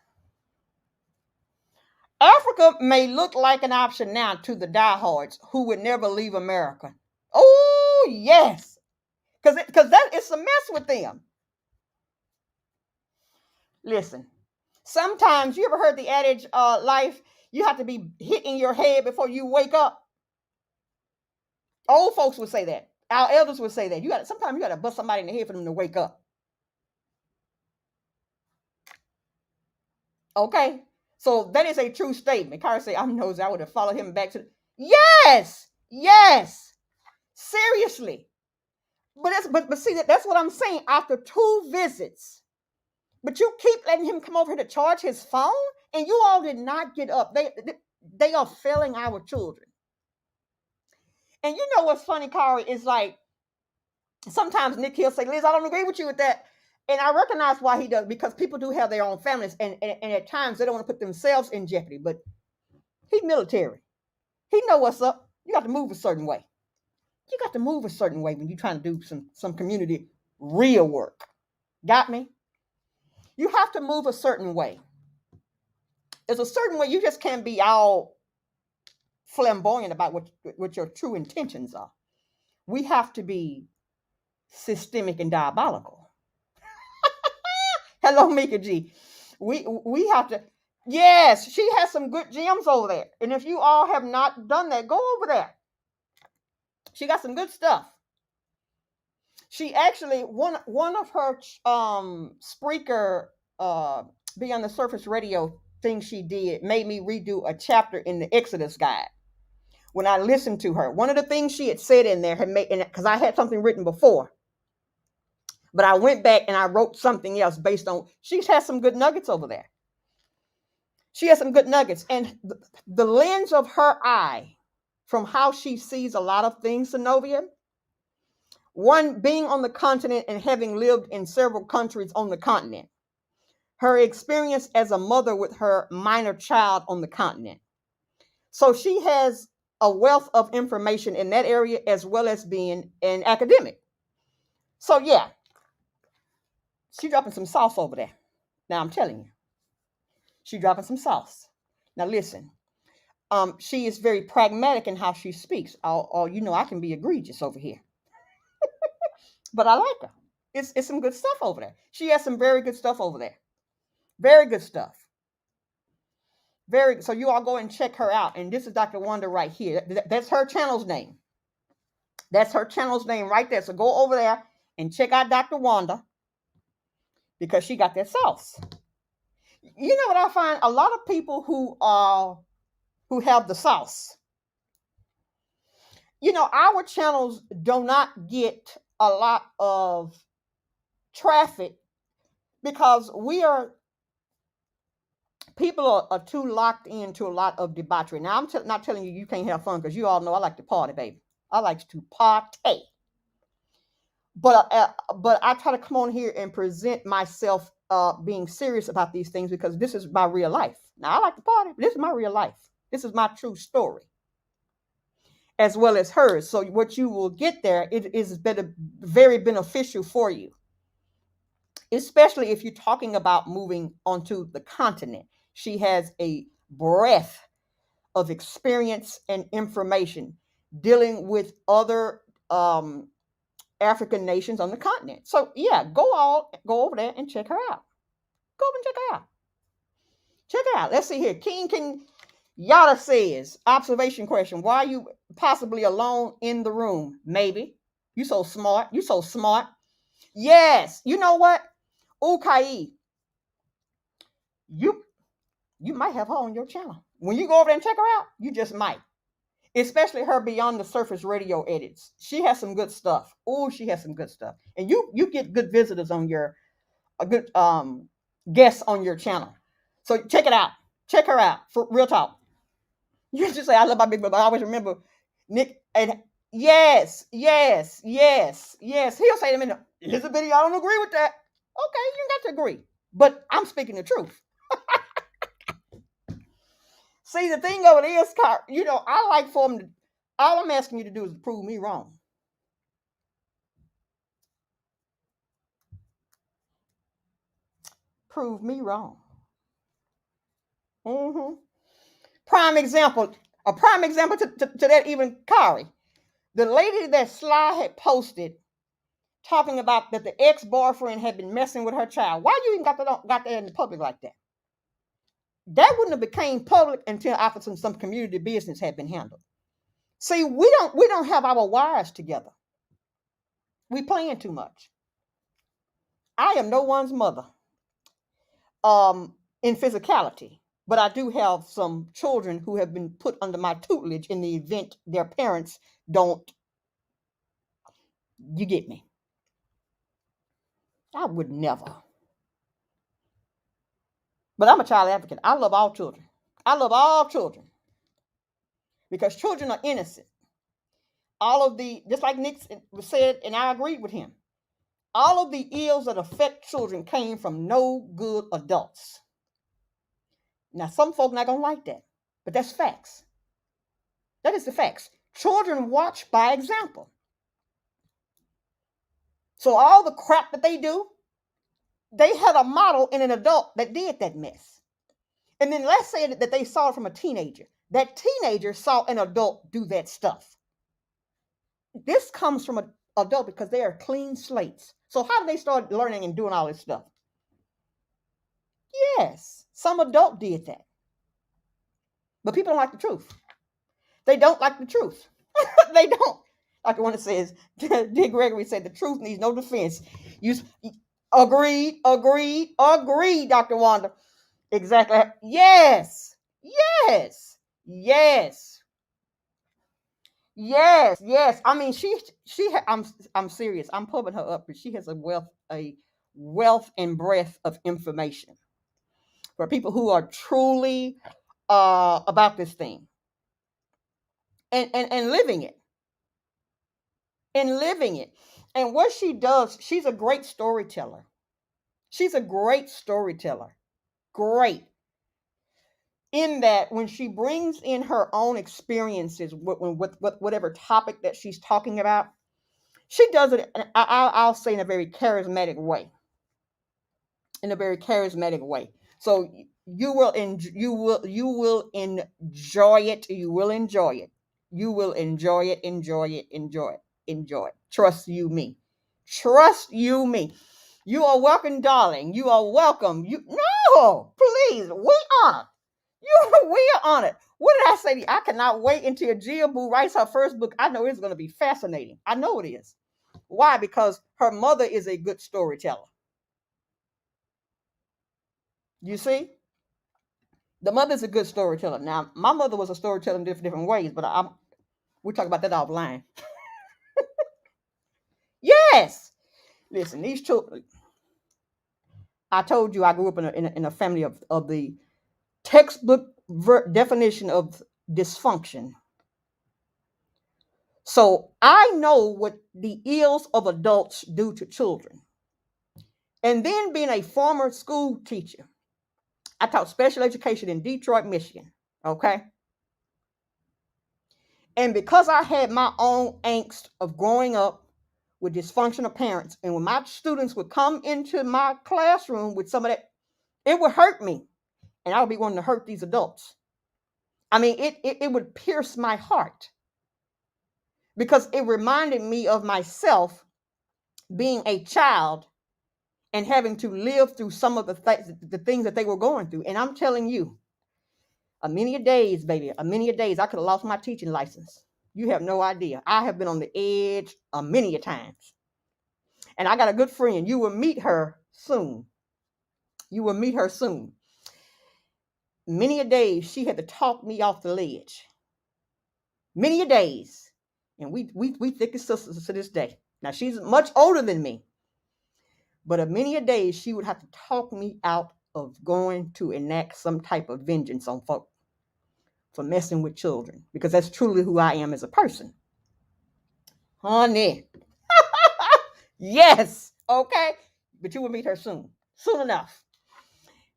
Africa may look like an option now to the diehards who would never leave America. Oh, yes. Because that is a mess with them. Listen, sometimes you ever heard the adage, life, you have to be hitting your head before you wake up? Old folks would say that. Our elders would say that. Sometimes you got to bust somebody in the head for them to wake up. Okay? So that is a true statement. Cara said, I'm nosy. I would have followed him back to Yes! Yes! Seriously. But see, that's what I'm saying. After 2 visits, but you keep letting him come over here to charge his phone, and you all did not get up. They are failing our children. And you know what's funny, Kari, is like sometimes Nick Hill say, Liz, I don't agree with you with that. And I recognize why he does, because people do have their own families, and at times they don't want to put themselves in jeopardy. But he's military. He know what's up. You got to move a certain way. You got to move a certain way when you're trying to do some community real work. Got me? You have to move a certain way. There's a certain way. You just can't be all flamboyant about what your true intentions are. We have to be systemic and diabolical. Hello, Mika G. We have to. Yes, she has some good gems over there. And if you all have not done that, go over there. She got some good stuff. She actually one of her Spreaker Beyond the Surface radio things she did made me redo a chapter in the Exodus guide. When I listened to her, one of the things she had said in there had made, because I had something written before, but I went back and I wrote something else based on. She's had some good nuggets over there. She has some good nuggets, and the lens of her eye, from how she sees a lot of things, Zenobia. One, being on the continent and having lived in several countries on the continent. Her experience as a mother with her minor child on the continent. So she has a wealth of information in that area, as well as being an academic. So yeah, she's dropping some sauce over there. Now I'm telling you, she's dropping some sauce. Now listen, she is very pragmatic in how she speaks. I can be egregious over here. But I like her. It's some good stuff over there. She has some very good stuff over there. Very good stuff. So you all go and check her out. And this is Dr. Wanda right here. That's her channel's name. That's her channel's name right there. So go over there and check out Dr. Wanda, because she got that sauce. You know what I find? A lot of people who have the sauce. Our channels do not get a lot of traffic because people are too locked into a lot of debauchery. Now, I'm not telling you can't have fun, because you all know I like to party, baby. I like to party. But I try to come on here and present myself being serious about these things, because this is my real life. Now, I like to party, but this is my real life. This is my true story, as well as hers. So what you will get there, it is very beneficial for you, especially if you're talking about moving onto the continent. She has a breadth of experience and information dealing with other African nations on the continent. So yeah, go over there and check her out. Go over and check her out. Check her out. Let's see here. King Yada says, observation question: why are you possibly alone in the room? Maybe. You so smart. You so smart. Yes. You know what? Ukai, you might have her on your channel. When you go over there and check her out, you just might. Especially her Beyond the Surface radio edits. She has some good stuff. Oh, she has some good stuff. And you get good visitors on a good guests on your channel. So check it out. Check her out. For real talk. You just say, I love my big brother. I always remember Nick, and yes. He'll say to me, Elizabeth, I don't agree with that. Okay, you got to agree. But I'm speaking the truth. See, the thing of it is, I like for them to, all I'm asking you to do is prove me wrong. Prove me wrong. Mm-hmm. A prime example to that, even Kari. The lady that Sly had posted talking about that the ex-boyfriend had been messing with her child. Why you even got that in the public like that? That wouldn't have became public until after some community business had been handled. See, we don't have our wires together. We playing too much. I am no one's mother in physicality, but I do have some children who have been put under my tutelage in the event their parents don't. You get me? I would never. But I'm a child advocate. I love all children. I love all children, because children are innocent. All of the, just like Nick said, and I agreed with him, all of the ills that affect children came from no good adults. Now, some folk not gonna like that, but that's facts. That is the facts. Children watch by example. So all the crap that they do, they had a model in an adult that did that mess. And then let's say that they saw it from a teenager. That teenager saw an adult do that stuff. This comes from an adult because they are clean slates. So how do they start learning and doing all this stuff? Yes, some adult did that. But people don't like the truth. They don't like the truth. They don't. Like the one that says, Dick Gregory said, the truth needs no defense. Agreed, Dr. Wanda. Exactly. Yes. I mean, I'm serious. I'm pumping her up, but she has a wealth and breadth of information for people who are truly about this thing and living it. And what she does, she's a great storyteller. Great. In that, when she brings in her own experiences with whatever topic that she's talking about, she does it, I'll say, in a very charismatic way. So you will enjoy it. Trust you me. You are welcome, darling. You are welcome. No, please, we honored. We are honored. What did I say to you? I cannot wait until Gia Boo writes her first book. I know it's going to be fascinating. I know it is. Why? Because her mother is a good storyteller. You see? The mother's a good storyteller. Now, my mother was a storyteller in different ways, but we'll talk about that offline. Yes. Listen, these children. I told you I grew up in a family of the textbook definition of dysfunction. So I know what the ills of adults do to children. And then being a former school teacher, I taught special education in Detroit, Michigan. Okay. And because I had my own angst of growing up with dysfunctional parents, and when my students would come into my classroom with some of that, it would hurt me. And I would be wanting to hurt these adults. I mean, it would pierce my heart because it reminded me of myself being a child and having to live through some of the things that they were going through. And I'm telling you, a many a days, baby, a many a days, I could have lost my teaching license. You have no idea. I have been on the edge a many a times. And I got a good friend. You will meet her soon. You will meet her soon. Many a days, she had to talk me off the ledge. Many a days. And we thick as sisters to this day. Now, she's much older than me. But a many a days, she would have to talk me out of going to enact some type of vengeance on folk for messing with children, because that's truly who I am as a person. Honey. Yes. Okay. But you will meet her soon. Soon enough.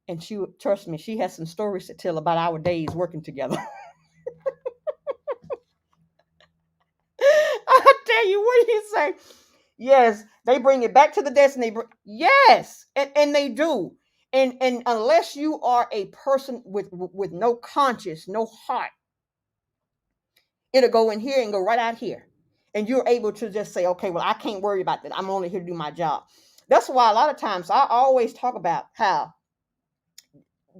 And she would, trust me, she has some stories to tell about our days working together. I tell you, what do you say? Yes, they bring it back to the desk, and yes, and they do. And unless you are a person with no conscience, no heart, it'll go in here and go right out here. And you're able to just say, okay, well, I can't worry about that. I'm only here to do my job. That's why a lot of times I always talk about how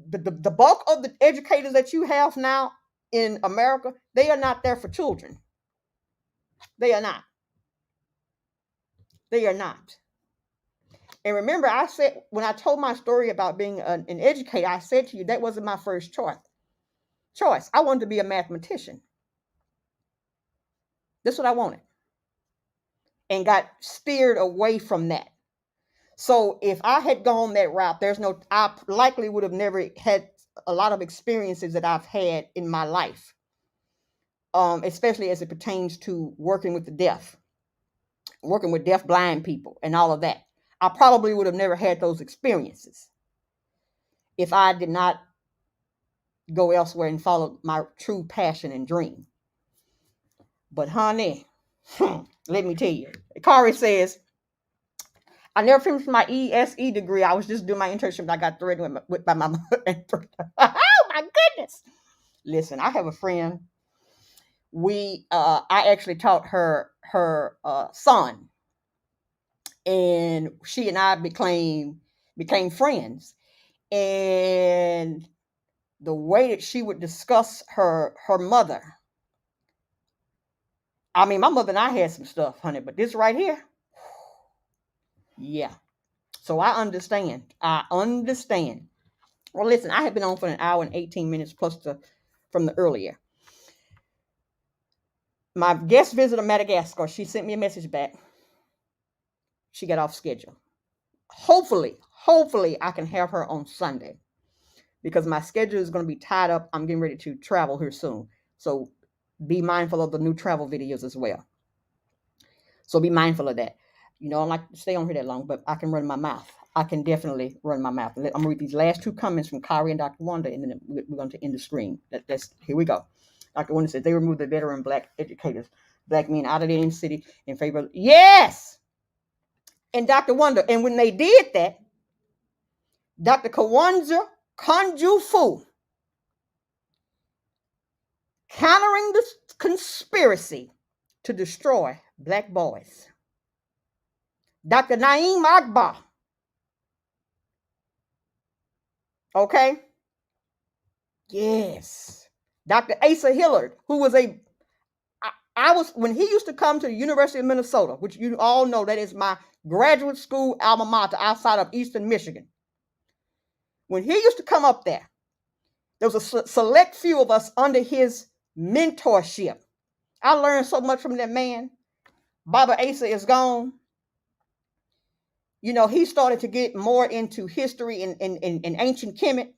the bulk of the educators that you have now in America, they are not there for children. They are not. They are not. And remember, I said, when I told my story about being an educator, I said to you, that wasn't my first choice. I wanted to be a mathematician. That's what I wanted. And got steered away from that. So if I had gone that route, I likely would have never had a lot of experiences that I've had in my life, especially as it pertains to working with the deaf, working with deaf blind people and all of that. I probably would have never had those experiences if I did not go elsewhere and follow my true passion and dream. But honey, let me tell you, Kari says, I never finished my ESE degree. I was just doing my internship. I got threatened by my mother. Oh my goodness. Listen, I have a friend. I actually taught her son, and she and I became friends. And the way that she would discuss her mother, I mean, my mother and I had some stuff, honey, but this right here, yeah. So I understand. Well, listen, I have been on for an hour and 18 minutes plus from the earlier. My guest visitor, Madagascar, she sent me a message back. She got off schedule. Hopefully, I can have her on Sunday, because my schedule is going to be tied up. I'm getting ready to travel here soon. So be mindful of the new travel videos as well. So be mindful of that. You know, I don't like to stay on here that long, but I can run my mouth. I can definitely run my mouth. I'm going to read these last two comments from Kari and Dr. Wanda, and then we're going to end the stream. Here we go. Dr. Wanda says, they removed the veteran black educators, black men out of the inner city in favor of, yes! And Dr. Wanda, and when they did that, Dr. Kawanza Kanjufu, countering the conspiracy to destroy black boys. Dr. Naeem Agba. Okay? Yes. Dr. Asa Hillard, who was when he used to come to the University of Minnesota, which you all know that is my graduate school alma mater outside of Eastern Michigan. When he used to come up there was a select few of us under his mentorship. I learned so much from that man. Baba Asa is gone. he started to get more into history and ancient Kemet,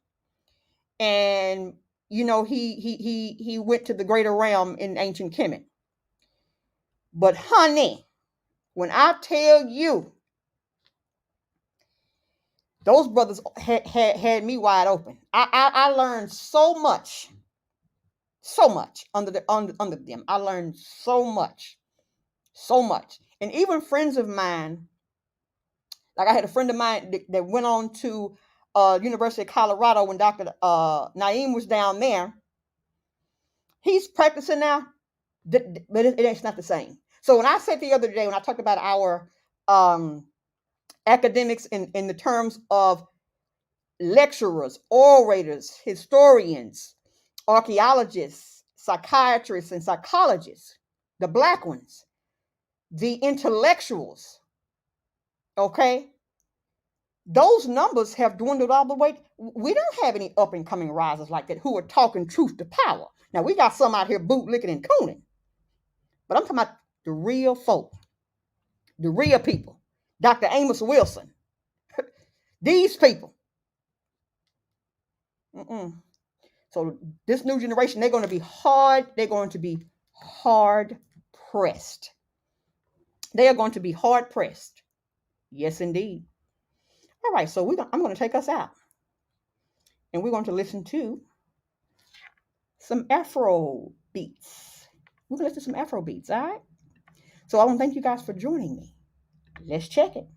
and he went to the greater realm in ancient Kemet. But honey, when I tell you, those brothers had me wide open. I learned so much under them. I learned so much, and even friends of mine. Like I had a friend of mine that went on to University of Colorado when Dr. Naeem was down there. He's practicing now, but it's not the same. So when I said the other day, when I talked about our academics in the terms of lecturers, orators, historians, archaeologists, psychiatrists, and psychologists, the black ones, the intellectuals, okay? Those numbers have dwindled all the way. We don't have any up and coming risers like that who are talking truth to power. Now, we got some out here bootlicking and cooning, but I'm talking about the real folk, the real people. Dr. Amos Wilson, these people. So this new generation, they're going to be hard pressed. They are going to be hard pressed. Yes, indeed. All right, so I'm going to take us out. And we're going to listen to some Afro beats. We're going to listen to some Afro beats, all right? So I want to thank you guys for joining me. Let's check it.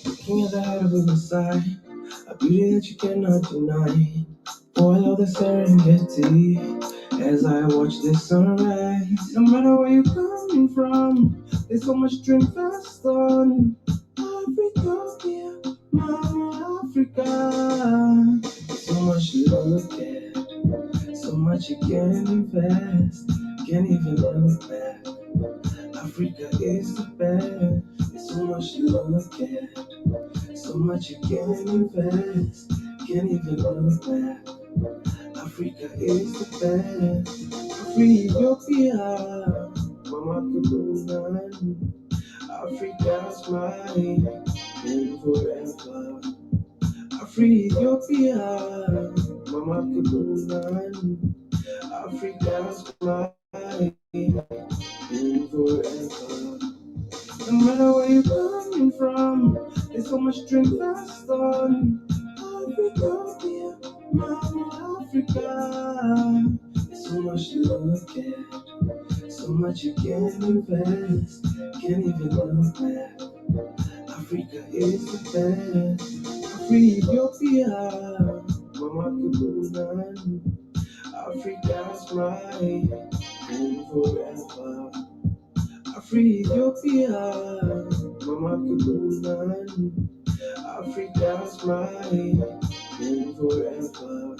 Looking at the heart of the side, a beauty that you cannot deny. Oh, I love the Serengeti as I watch this sunrise. No matter where you're coming from, there's so much to invest on. Africa, yeah, Mama Africa. So much to look at, so much you can invest. Can't even look back. Africa is the best. There's so much to look at. So So much you can invest, can't even look back. Africa is the best. Free Ethiopia, Mama Kabunan. Africa's mine, and forever. Free Ethiopia, Mama Kabunan. Africa's mine, and forever. No matter where you're coming from, there's so much strength that's done. Africa, dear, Mama Africa. There's so much to look at, so much you can invest, can't even look back. Africa is the best. Free Ethiopia, Mama Kabunan. Africa's mine, and forever. Free Ethiopia, Mama Kabunan. Africa's mine, and forever.